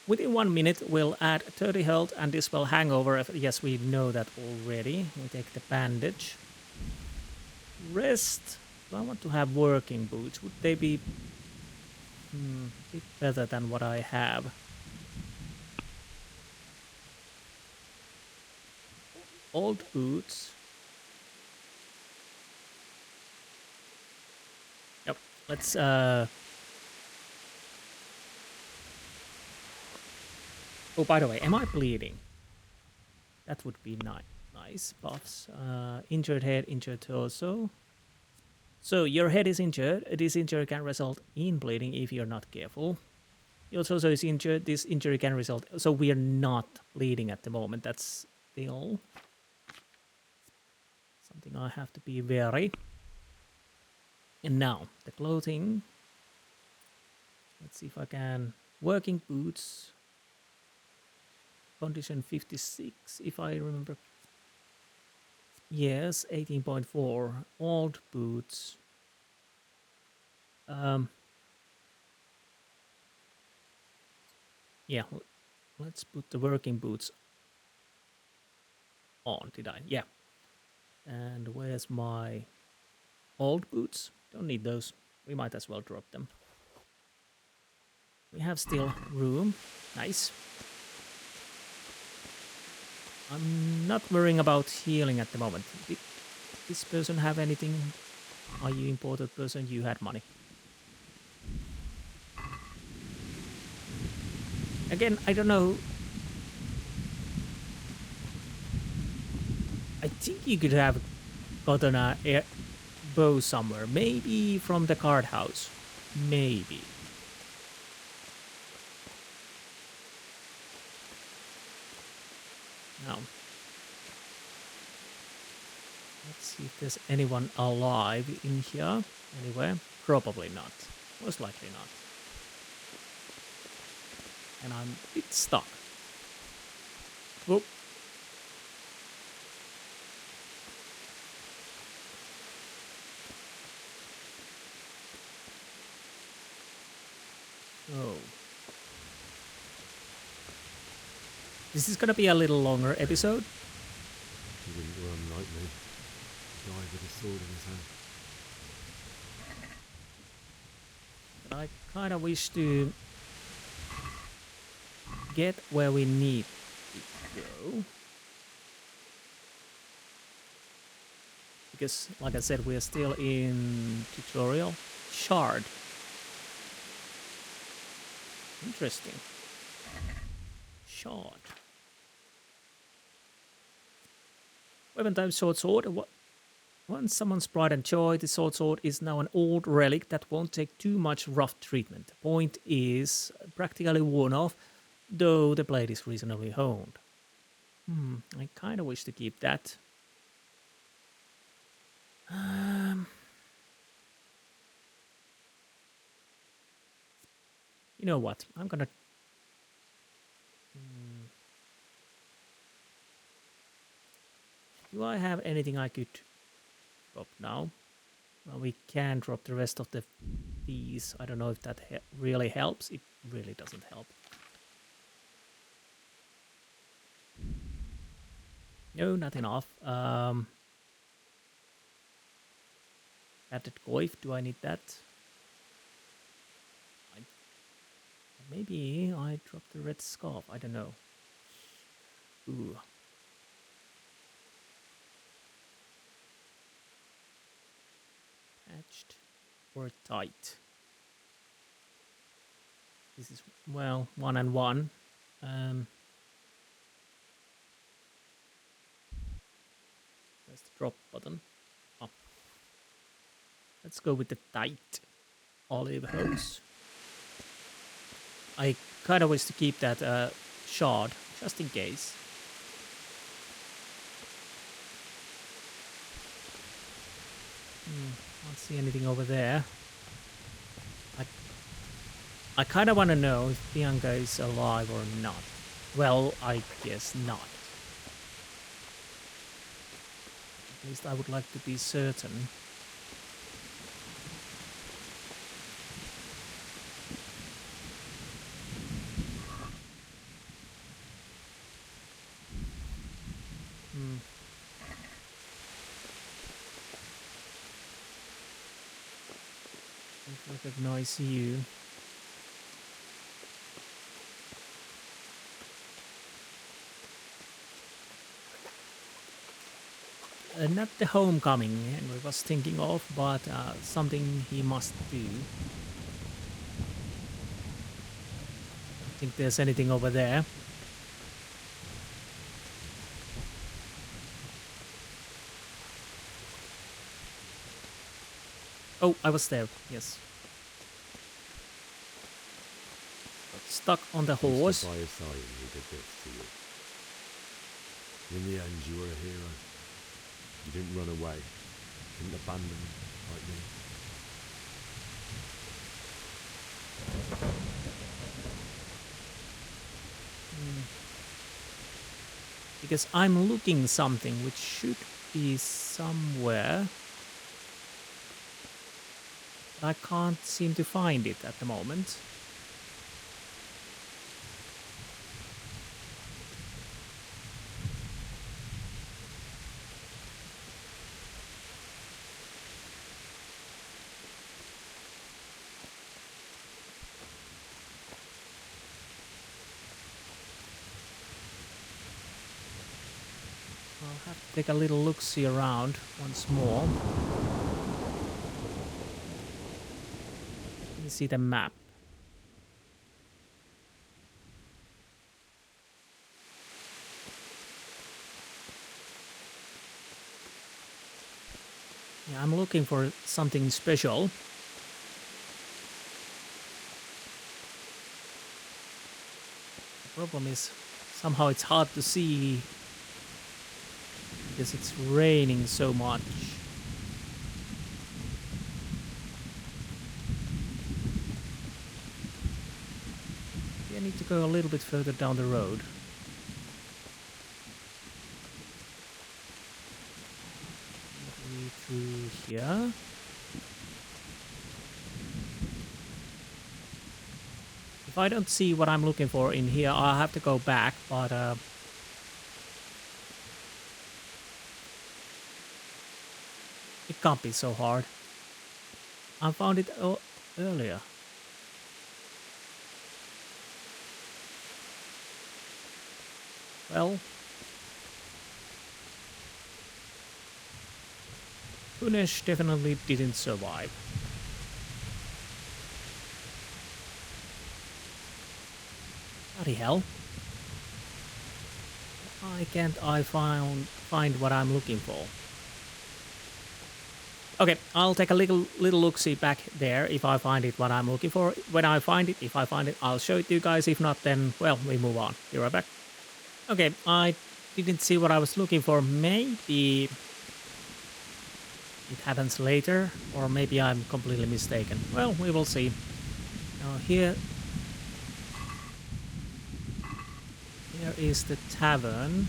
Within 1 minute, we'll add 30 health and dispel hangover. Yes, we know that already. We take the bandage. Rest. Do I want to have working boots? Would they be a bit better than what I have? Old boots. Yep. Let's Oh, by the way, am I bleeding? That would be nice. Buffs. Injured head, injured torso. So your head is injured. This injury can result in bleeding if you're not careful. Your torso is injured. This injury can result. So we are not bleeding at the moment. That's still something I have to be wary. And now the clothing. Let's see if I can. Working boots. Condition 56, if I remember. Yes, 18.4. Old boots. Yeah, let's put the working boots on. Did I? Yeah. And where's my old boots? Don't need those. We might as well drop them. We have still room. Nice. I'm not worrying about healing at the moment. Did this person have anything? Are you important person? You had money. Again, I don't know. I think you could have gotten a bow somewhere. Maybe from the card house. Maybe. No. Let's see if there's anyone alive in here. Anywhere? Probably not. Most likely not. And I'm a bit stuck. Whoop. Oh. This is gonna be a little longer episode. He wouldn't run like me. Die with a sword in his hand. But I kinda wish to get where we need to go. Because, like I said, we are still in tutorial. Shard. Interesting. Shard. Weapon type short sword. Once someone's pride and joy, the short sword is now an old relic that won't take too much rough treatment. The point is practically worn off, though the blade is reasonably honed. I kind of wish to keep that. You know what? I'm gonna... Do I have anything I could drop now? Well, we can drop the rest of these. I don't know if that really helps. It really doesn't help. No, not enough. Added coif. Do I need that? Maybe I dropped the red scarf. I don't know. Ooh. Patched or tight. This is, well, 1 and 1. There's the drop button. Oh. Let's go with the tight olive hose. I kind of wish to keep that shard, just in case. Can't see anything over there. I kind of want to know if Bianca is alive or not. Well, I guess not. At least I would like to be certain. Recognize you. Not the homecoming Henry was thinking of, but something he must do. I think there's anything over there. Oh, I was there, yes. Stuck on the horse. By his side, he did this to you. In the end, you were a hero. You didn't run away. Didn't abandon me like me. Because I'm looking something which should be somewhere. I can't seem to find it at the moment. I'll have to take a little look-see around once more. Let me see the map. Yeah, I'm looking for something special. The problem is somehow it's hard to see because it's raining so much. I need to go a little bit further down the road. Maybe through here. If I don't see what I'm looking for in here, I'll have to go back, but it can't be so hard. I found it earlier. Well, Punish definitely didn't survive. Bloody hell. Why can't I find what I'm looking for? Okay, I'll take a little look-see back there if I find it what I'm looking for. When I find it, if I find it, I'll show it to you guys. If not, then, well, we move on. Be right back. Okay, I didn't see what I was looking for. Maybe it happens later, or maybe I'm completely mistaken. Well, we will see. Now here is the tavern.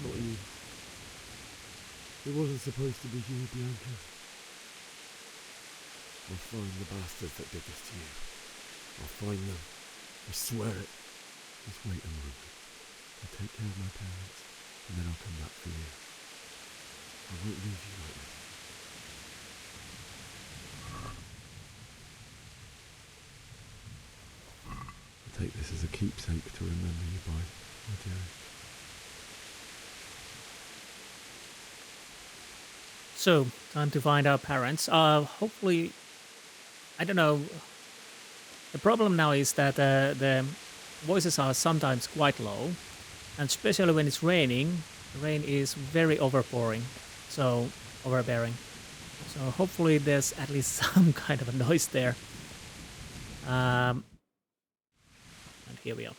Not you. It wasn't supposed to be you, Bianca. I'll find the bastards that did this to you. I'll find them. I swear it. Just wait a moment. I'll take care of my parents, and then I'll come back for you. I won't leave you like this. I'll take this as a keepsake to remember you by, my dearest. So, time to find our parents. Hopefully, I don't know. The problem now is that the voices are sometimes quite low, and especially when it's raining, the rain is very overbearing. So hopefully there's at least some kind of a noise there. And here we are.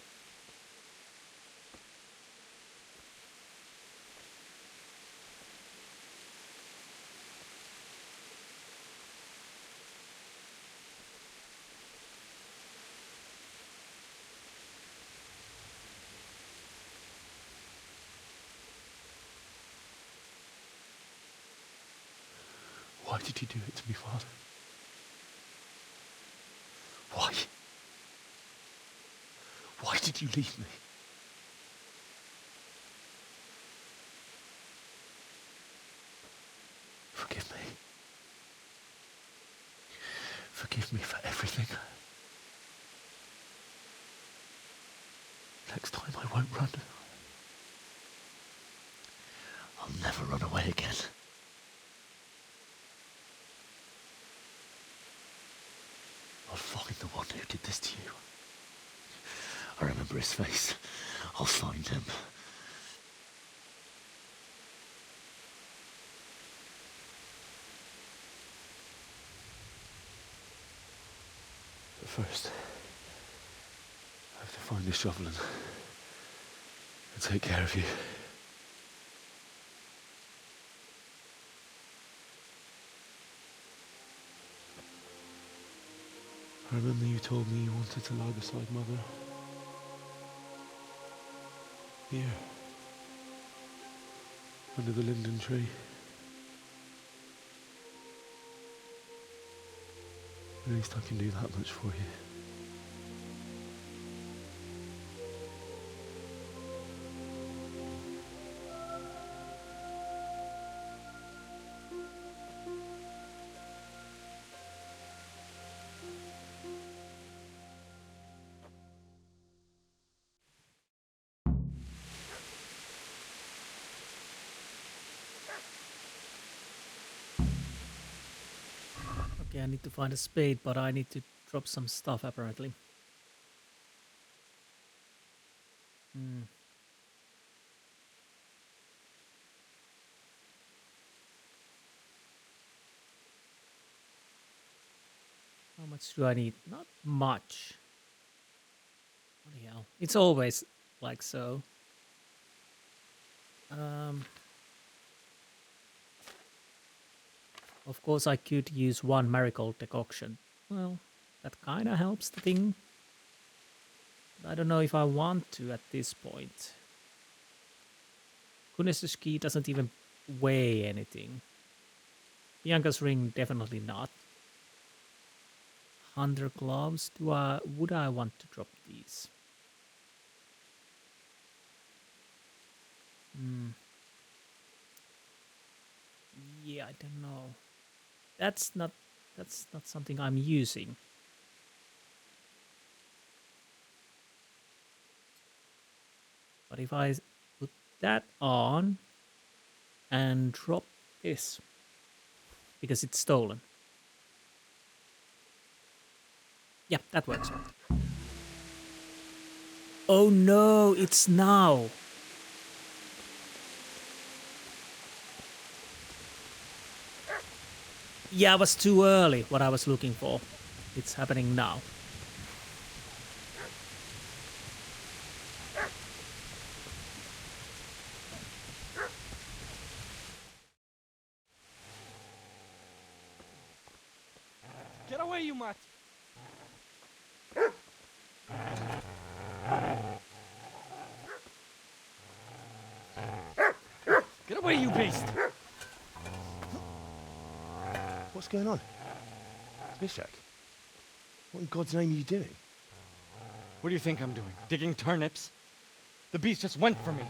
Why did you do it to me, Father? Why? Why did you leave me? Forgive me. Forgive me for everything. Next time I won't run. I'll never run away again. I'll find the one who did this to you. I remember his face. I'll find him. First, I have to find the shovel and take care of you. I remember you told me you wanted to lie beside Mother. Here. Under the linden tree. At least I can do that much for you. Okay, I need to find a spade, but I need to drop some stuff apparently. How much do I need? Not much. Bloody hell. It's always like so. Of course, I could use one marigold decoction. Well, that kind of helps the thing. But I don't know if I want to at this point. Kunis's key doesn't even weigh anything. Bianca's ring, definitely not. Hunter gloves, would I want to drop these? Yeah, I don't know. That's not something I'm using. But if I put that on and drop this, because it's stolen. Yeah, that works. Oh no, it's now. Yeah, it was too early what I was looking for. It's happening now. Get away, you mutt! Get away, you beast! What's going on? Bishak, what in God's name are you doing? What do you think I'm doing? Digging turnips? The beast just went for me.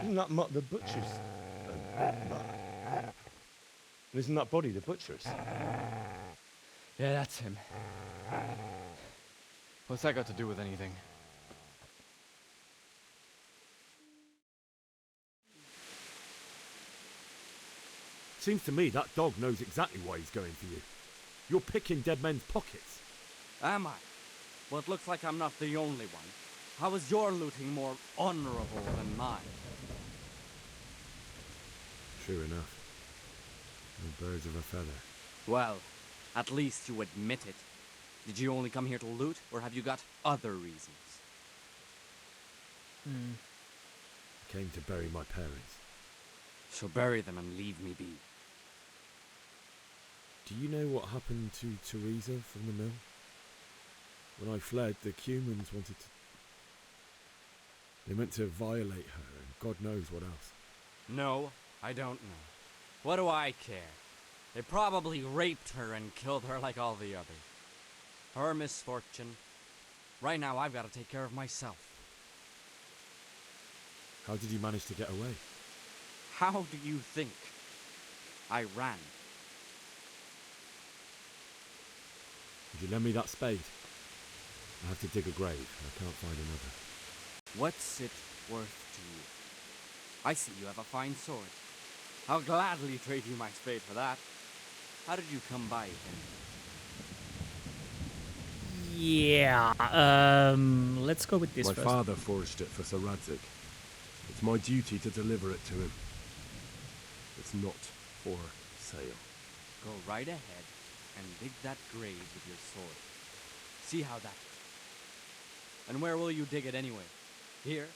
Isn't that Mutt the butcher's? Isn't that body the butcher's? Yeah, that's him. What's that got to do with anything? Seems to me that dog knows exactly why he's going for you. You're picking dead men's pockets. Am I? Well, it looks like I'm not the only one. How is your looting more honorable than mine? True enough. No birds of a feather. Well, at least you admit it. Did you only come here to loot, or have you got other reasons? I came to bury my parents. So bury them and leave me be. Do you know what happened to Teresa from the mill? When I fled, the Cumans wanted to... They meant to violate her, and God knows what else. No, I don't know. What do I care? They probably raped her and killed her like all the others. Her misfortune. Right now, I've got to take care of myself. How did you manage to get away? How do you think? I ran. Would you lend me that spade? I have to dig a grave, and I can't find another. What's it worth to you? I see you have a fine sword. I'll gladly trade you my spade for that. How did you come by it then? Yeah, let's go with this My first. father forged it for Sir Radzik. It's my duty to deliver it to him. It's not for sale. Go right ahead and dig that grave with your sword. See how that... And where will you dig it anyway? Here?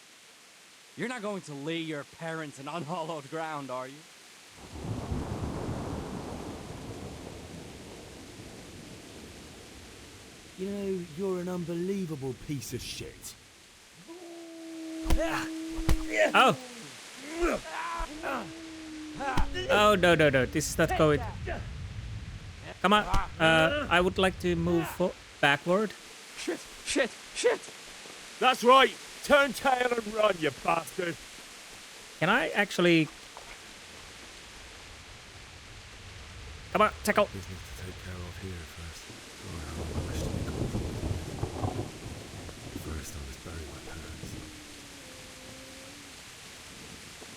You're not going to lay your parents in unhallowed ground, are you? You know, you're an unbelievable piece of shit. Oh! Oh, no, no, no. This is not going... Come on. I would like to move backward. Shit, shit, shit! That's right! Turn tail and run, you bastard! Can I actually... Come on, tackle! Business to take care of here first. Or how I wish to be called. First, I must bury my parents.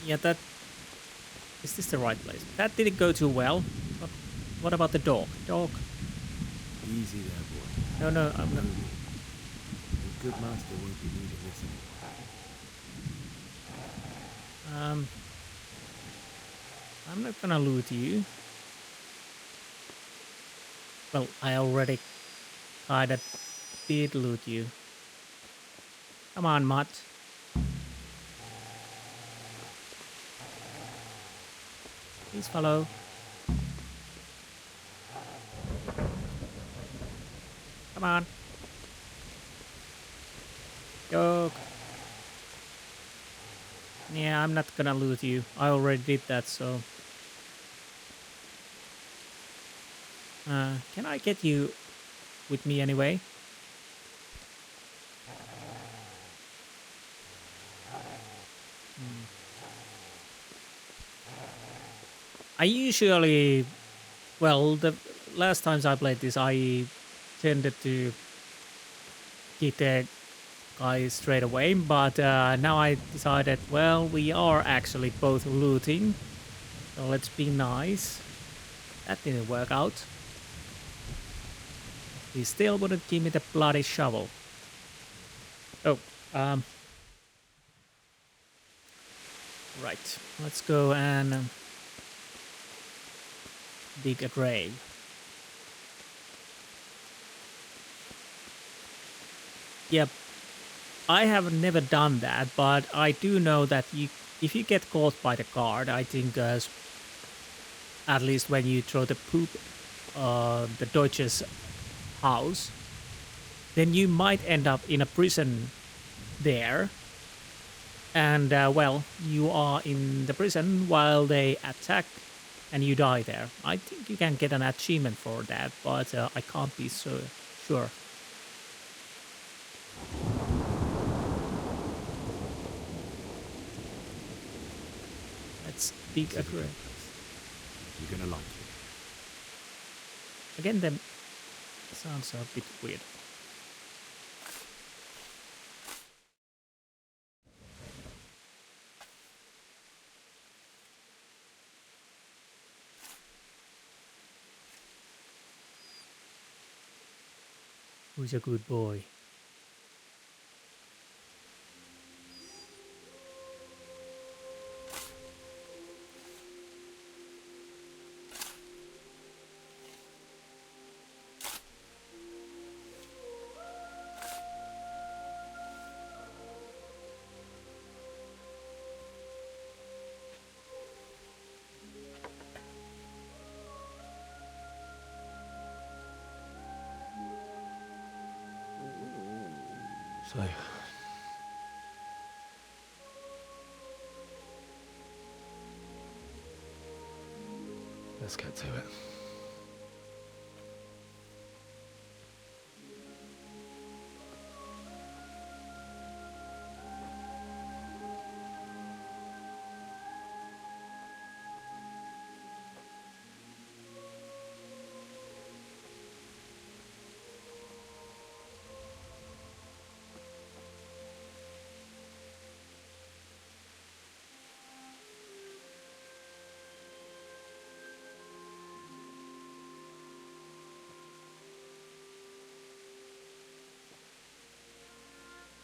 Yeah, that... Is this the right place? That didn't go too well. What about the dog? Dog? Easy there, boy. No, no, I'm not... A good master won't be needing this anymore. I'm not gonna loot you. Well, I already kinda did loot you. Come on, Mutt. Please follow. Come on. Dog. Yeah, I'm not gonna loot you. I already did that, so... can I get you with me anyway? I usually... Well, the last times I played this, I tended to get the guy straight away, but now I decided, well, we are actually both looting, so let's be nice. That didn't work out. He still wouldn't give me the bloody shovel. Oh, right, let's go and dig a grave. Yep, I have never done that, but I do know that if you get caught by the guard, I think at least when you throw the poop the Deutsch's house, then you might end up in a prison there, and well, you are in the prison while they attack and you die there. I think you can get an achievement for that, but I can't be so sure. Let's dig a grave. You're gonna like it. Again, the sounds are a bit weird. Who's a good boy? So, let's get to it.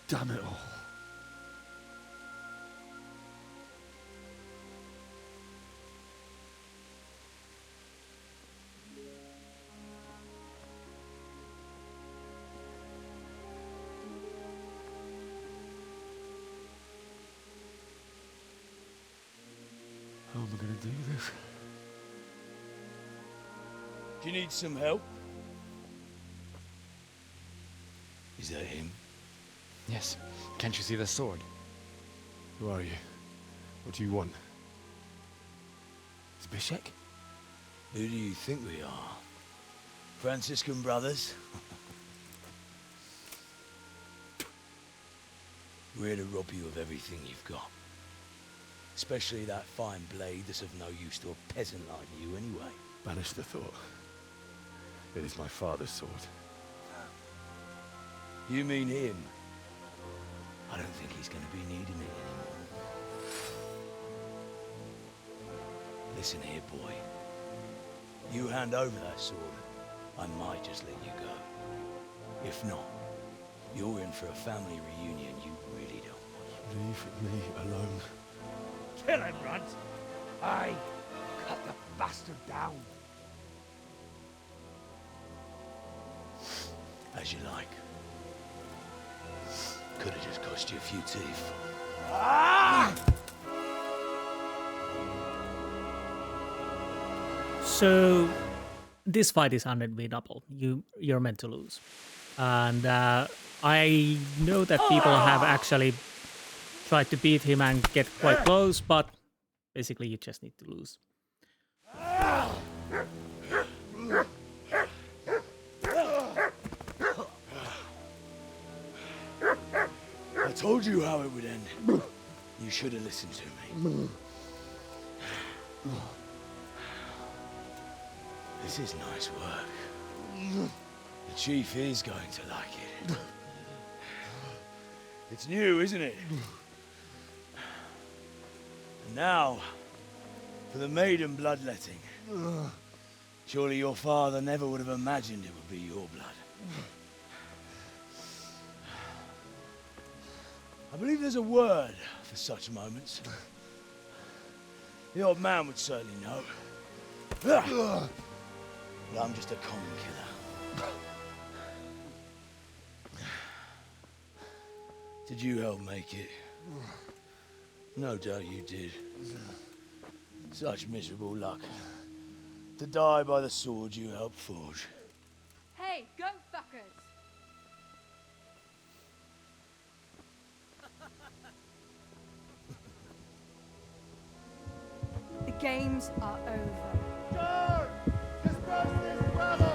Damn it all. am I gonna do this? Do you need some help? Is that him? Yes. Can't you see the sword? Who are you? What do you want? Zbyszek? Who do you think we are? Franciscan brothers? We're here to rob you of everything you've got. Especially that fine blade that's of no use to a peasant like you anyway. Banish the thought. It is my father's sword. You mean him? I don't think he's going to be needing it anymore. Listen here, boy. You hand over that sword, I might just let you go. If not, you're in for a family reunion you really don't want. Leave me alone. Kill him, Runt! Aye, cut the bastard down. As you like. Could have just cost you a few teeth. So, this fight is unwinnable. You're meant to lose. And I know that people have actually tried to beat him and get quite close, but basically you just need to lose. I told you how it would end. You should have listened to me. This is nice work. The chief is going to like it. It's new, isn't it? And now, for the maiden bloodletting. Surely your father never would have imagined it would be your blood. I believe there's a word for such moments. The old man would certainly know. But I'm just a common killer. Did you help make it? No doubt you did. Such miserable luck. To die by the sword you helped forge. Hey, go fuckers! The games are over. Guard! Disperse this rabble!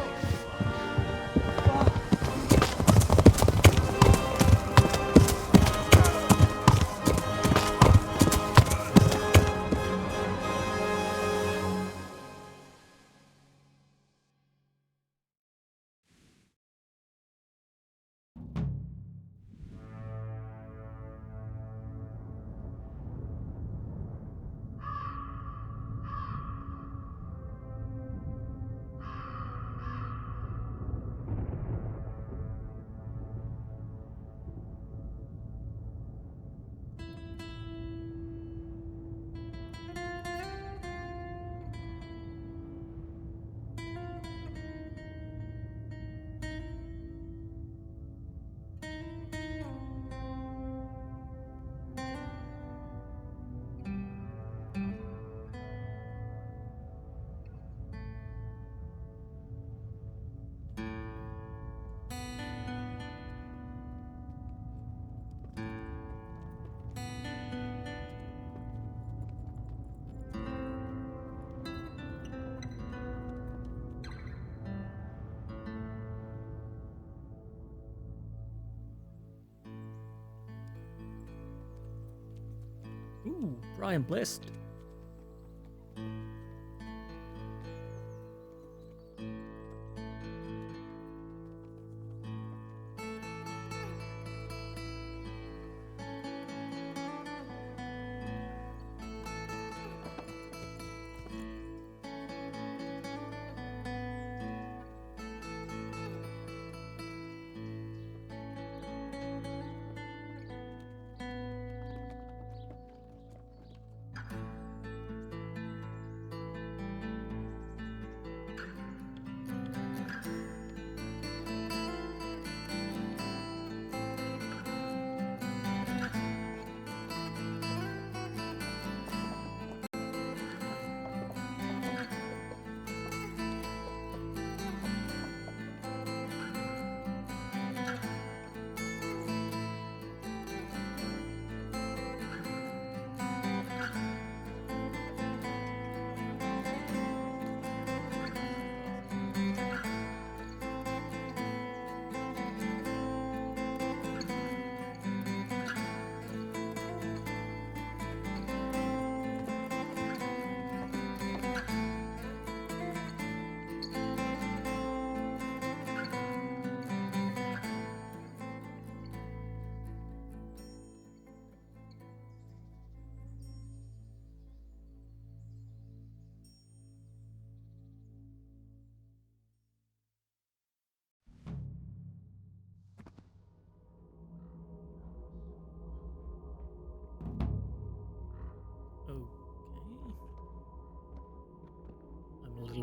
Ooh, Brian Blessed.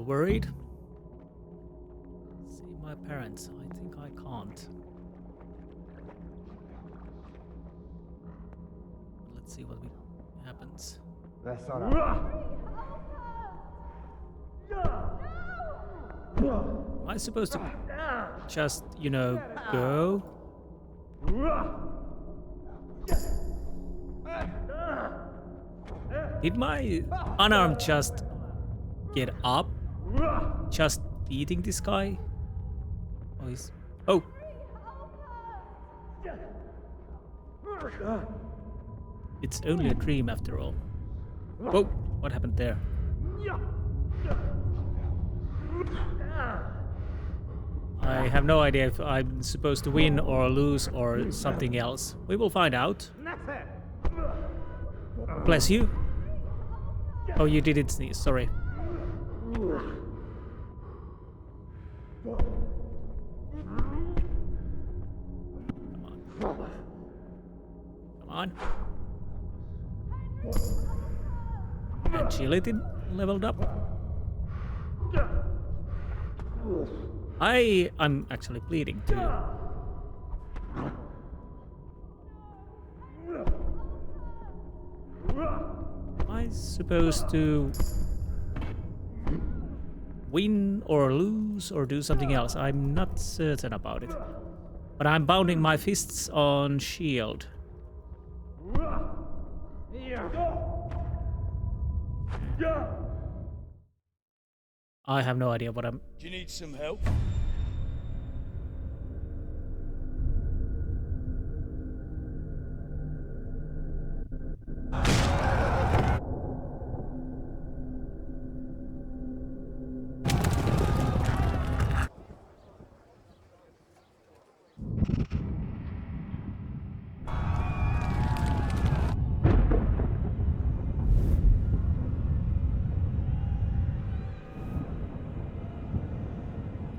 worried. See my parents. I think I can't. Let's see what happens. That's all right. Am I supposed to just, you know, go? Did my unarmed just get up? Just beating this guy? Oh, he's... Oh! It's only a dream after all. Whoa! What happened there? I have no idea if I'm supposed to win or lose or something else. We will find out. Bless you. Oh, you didn't sneeze, sorry. Come on. Agility leveled up. I'm actually bleeding too. Am I supposed to win or lose or do something else? I'm not certain about it. But I'm bounding my fists on shield. I have no idea what I'm... Do you need some help?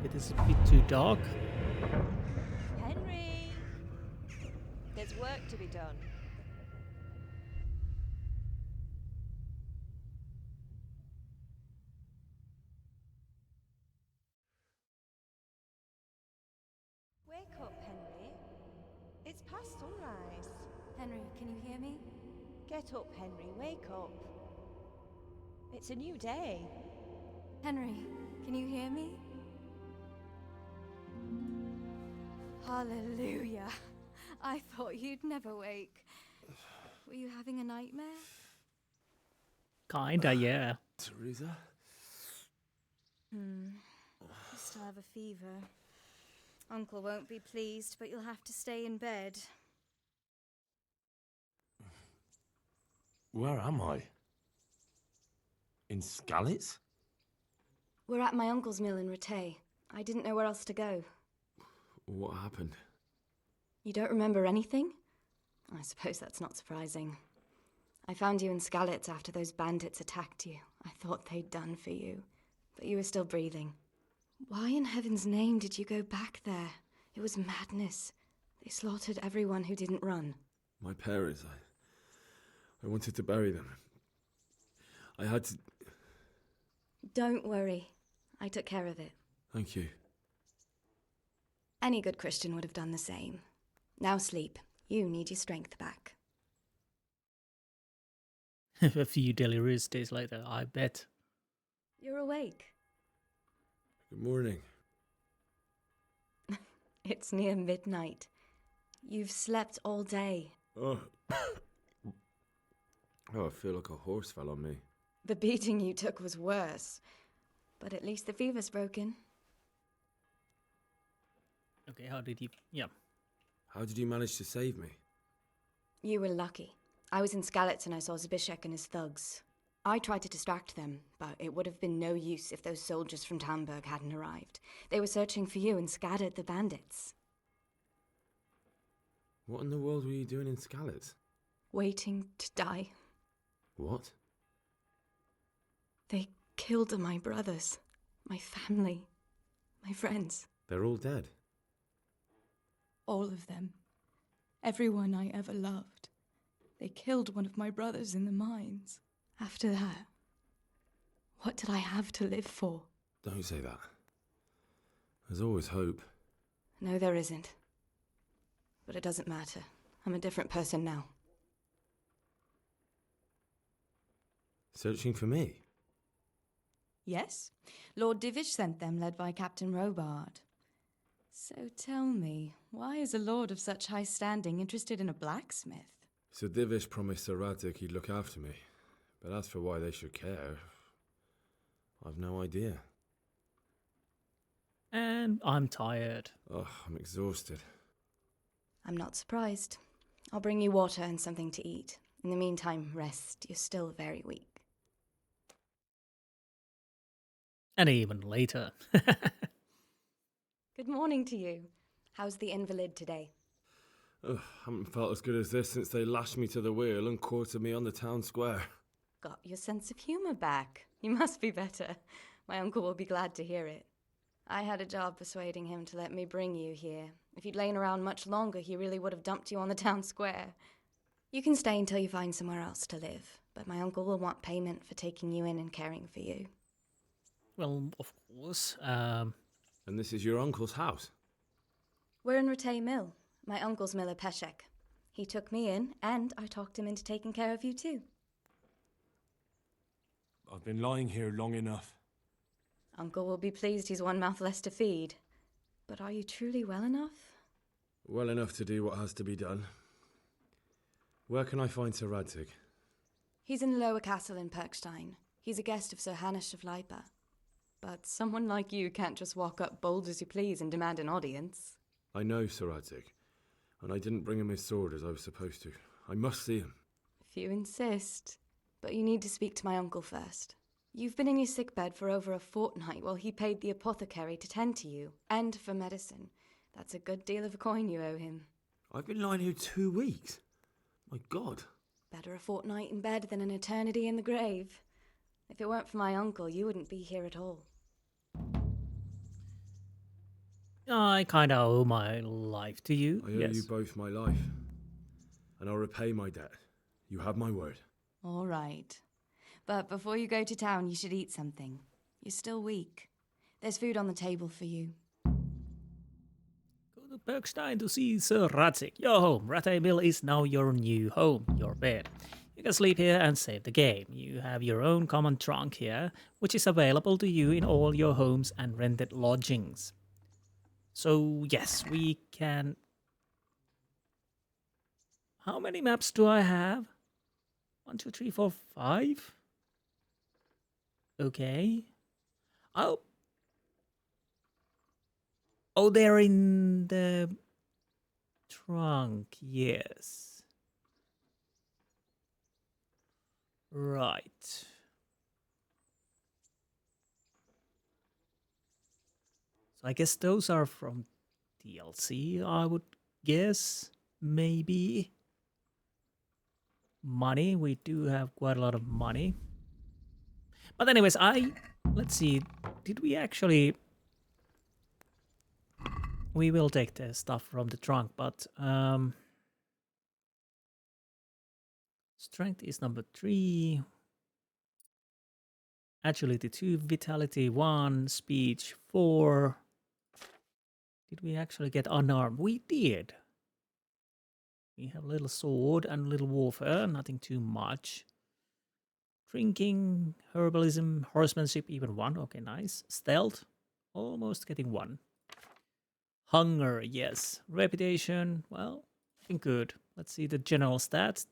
It is a bit too dark. Henry! There's work to be done. Wake up, Henry. It's past sunrise. Henry, can you hear me? Get up, Henry. Wake up. It's a new day. Henry, can you hear me? Hallelujah. I thought you'd never wake. Were you having a nightmare? Kinda, yeah. Teresa? You still have a fever. Uncle won't be pleased, but you'll have to stay in bed. Where am I? In Skalitz? We're at my uncle's mill in Rattay. I didn't know where else to go. What happened? You don't remember anything? I suppose that's not surprising. I found you in Skalitz after those bandits attacked you. I thought they'd done for you, but you were still breathing. Why in heaven's name did you go back there? It was madness. They slaughtered everyone who didn't run. My parents, I wanted to bury them. I had to... Don't worry. I took care of it. Thank you. Any good Christian would have done the same. Now sleep. You need your strength back. A few delirious days later, I bet. You're awake. Good morning. It's near midnight. You've slept all day. Oh. Oh, I feel like a horse fell on me. The beating you took was worse. But at least the fever's broken. Okay, how did you... Yeah. How did you manage to save me? You were lucky. I was in Skalitz and I saw Zbyszek and his thugs. I tried to distract them, but it would have been no use if those soldiers from Tamburg hadn't arrived. They were searching for you and scattered the bandits. What in the world were you doing in Skalitz? Waiting to die. What? They killed my brothers, my family, my friends. They're all dead. All of them. Everyone I ever loved. They killed one of my brothers in the mines. After that, what did I have to live for? Don't say that. There's always hope. No, there isn't. But it doesn't matter. I'm a different person now. Searching for me? Yes. Lord Divish sent them, led by Captain Robard. So tell me, why is a lord of such high standing interested in a blacksmith? Sir Divish promised Sir Radzig he'd look after me. But as for why they should care, I've no idea. And I'm tired. Oh, I'm exhausted. I'm not surprised. I'll bring you water and something to eat. In the meantime, rest. You're still very weak. And even later. Good morning to you. How's the invalid today? Ugh, haven't felt as good as this since they lashed me to the wheel and quartered me on the town square. Got your sense of humour back. You must be better. My uncle will be glad to hear it. I had a job persuading him to let me bring you here. If you'd lain around much longer, he really would have dumped you on the town square. You can stay until you find somewhere else to live, but my uncle will want payment for taking you in and caring for you. Well, of course. And this is your uncle's house? We're in Ratay Mill, my uncle's mill at Peshek. He took me in, and I talked him into taking care of you too. I've been lying here long enough. Uncle will be pleased he's one mouth less to feed. But are you truly well enough? Well enough to do what has to be done. Where can I find Sir Radzig? He's in the lower castle in Perkstein. He's a guest of Sir Hanush of Leipa. But someone like you can't just walk up bold as you please and demand an audience. I know Sir Radzig, and I didn't bring him his sword as I was supposed to. I must see him. If you insist. But you need to speak to my uncle first. You've been in your sickbed for over a fortnight while he paid the apothecary to tend to you, and for medicine. That's a good deal of a coin you owe him. I've been lying here 2 weeks. My God. Better a fortnight in bed than an eternity in the grave. If it weren't for my uncle, you wouldn't be here at all. I kind of owe my life to you. I owe you both my life. And I'll repay my debt. You have my word. All right. But before you go to town, you should eat something. You're still weak. There's food on the table for you. Go to Bergstein to see Sir Radzig. Your home. Ratay Mill is now your new home, your bed. You can sleep here and save the game. You have your own common trunk here, which is available to you in all your homes and rented lodgings. So, yes, we can... How many maps do I have? 1, 2, 3, 4, 5? Okay. Oh, they're in the trunk, yes. Right. So I guess those are from DLC, I would guess. Maybe. Money, we do have quite a lot of money. But anyways, let's see, did we actually... We will take the stuff from the trunk, but... Strength is number 3. Agility 2, Vitality 1, Speech 4. Did we actually get unarmed? We did. We have a little sword and a little warfare, nothing too much. Drinking, herbalism, horsemanship, even 1. Okay, nice. Stealth, almost getting 1. Hunger, yes. Reputation, well, looking good. Let's see the general stats.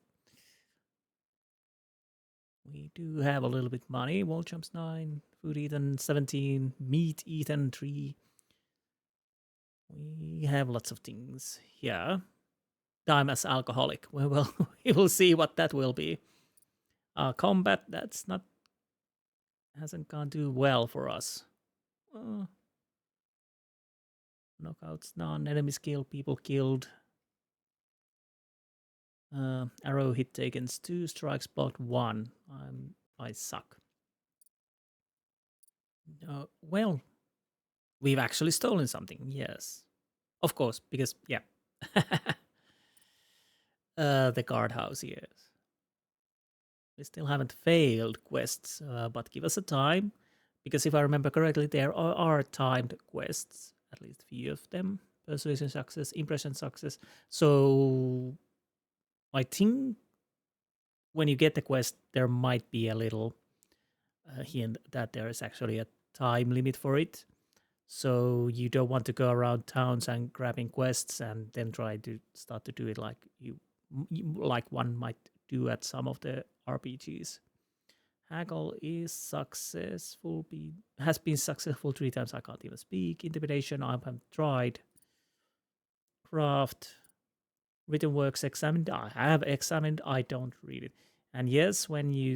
We do have a little bit money. Wall jumps 9, food eaten 17, meat eaten 3. We have lots of things here. I'm as alcoholic. Well, we will see what that will be. Combat, that's not... hasn't gone too well for us. Knockouts, none. Enemies killed, people killed. Arrow hit taken 2, strikes blocked 1. I suck. Well, we've actually stolen something, yes. Of course, because, yeah. The guardhouse, yes. We still haven't failed quests, but give us a time. because if I remember correctly, there are timed quests, at least a few of them. Persuasion success, impression success. So I think when you get the quest, there might be a little hint that there is actually a time limit for it. So you don't want to go around towns and grabbing quests and then try to start to do it like like one might do at some of the RPGs. Haggle is successful. Has been successful 3 times. I can't even speak. Intimidation, I haven't tried. Craft. Written works examined. I have examined. I don't read it. And yes, when you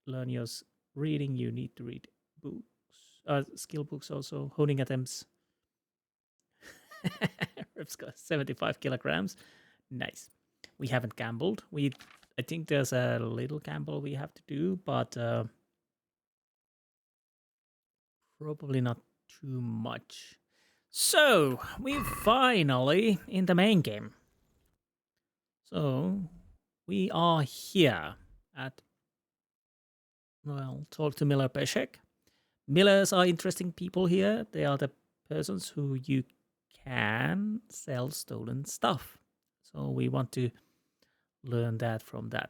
learn your reading, you need to read books. Skill books also. Honing attempts. Rip's got 75 kilograms. Nice. We haven't gambled. I think there's a little gamble we have to do, but probably not too much. So, we're finally in the main game. So, we are here at, well, talk to Miller Peshek. Millers are interesting people here. They are the persons who you can sell stolen stuff. So, we want to learn that from those.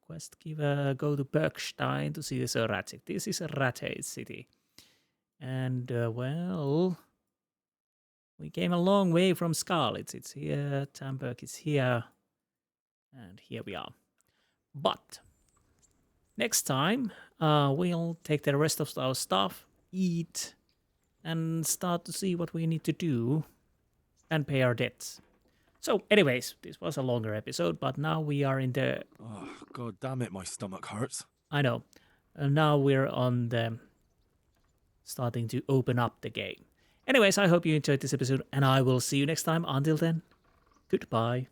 Quest giver, go to Bergstein to see this erratic. This is a Ratte city. And, well, we came a long way from Skalitz. It's here, Tamberg is here, and here we are. But, next time, we'll take the rest of our stuff, eat, and start to see what we need to do and pay our debts. So, anyways, this was a longer episode, but now we are in the... Oh, god damn it, my stomach hurts. I know. Now we're on the... starting to open up the game. Anyways, I hope you enjoyed this episode, and I will see you next time. Until then, goodbye.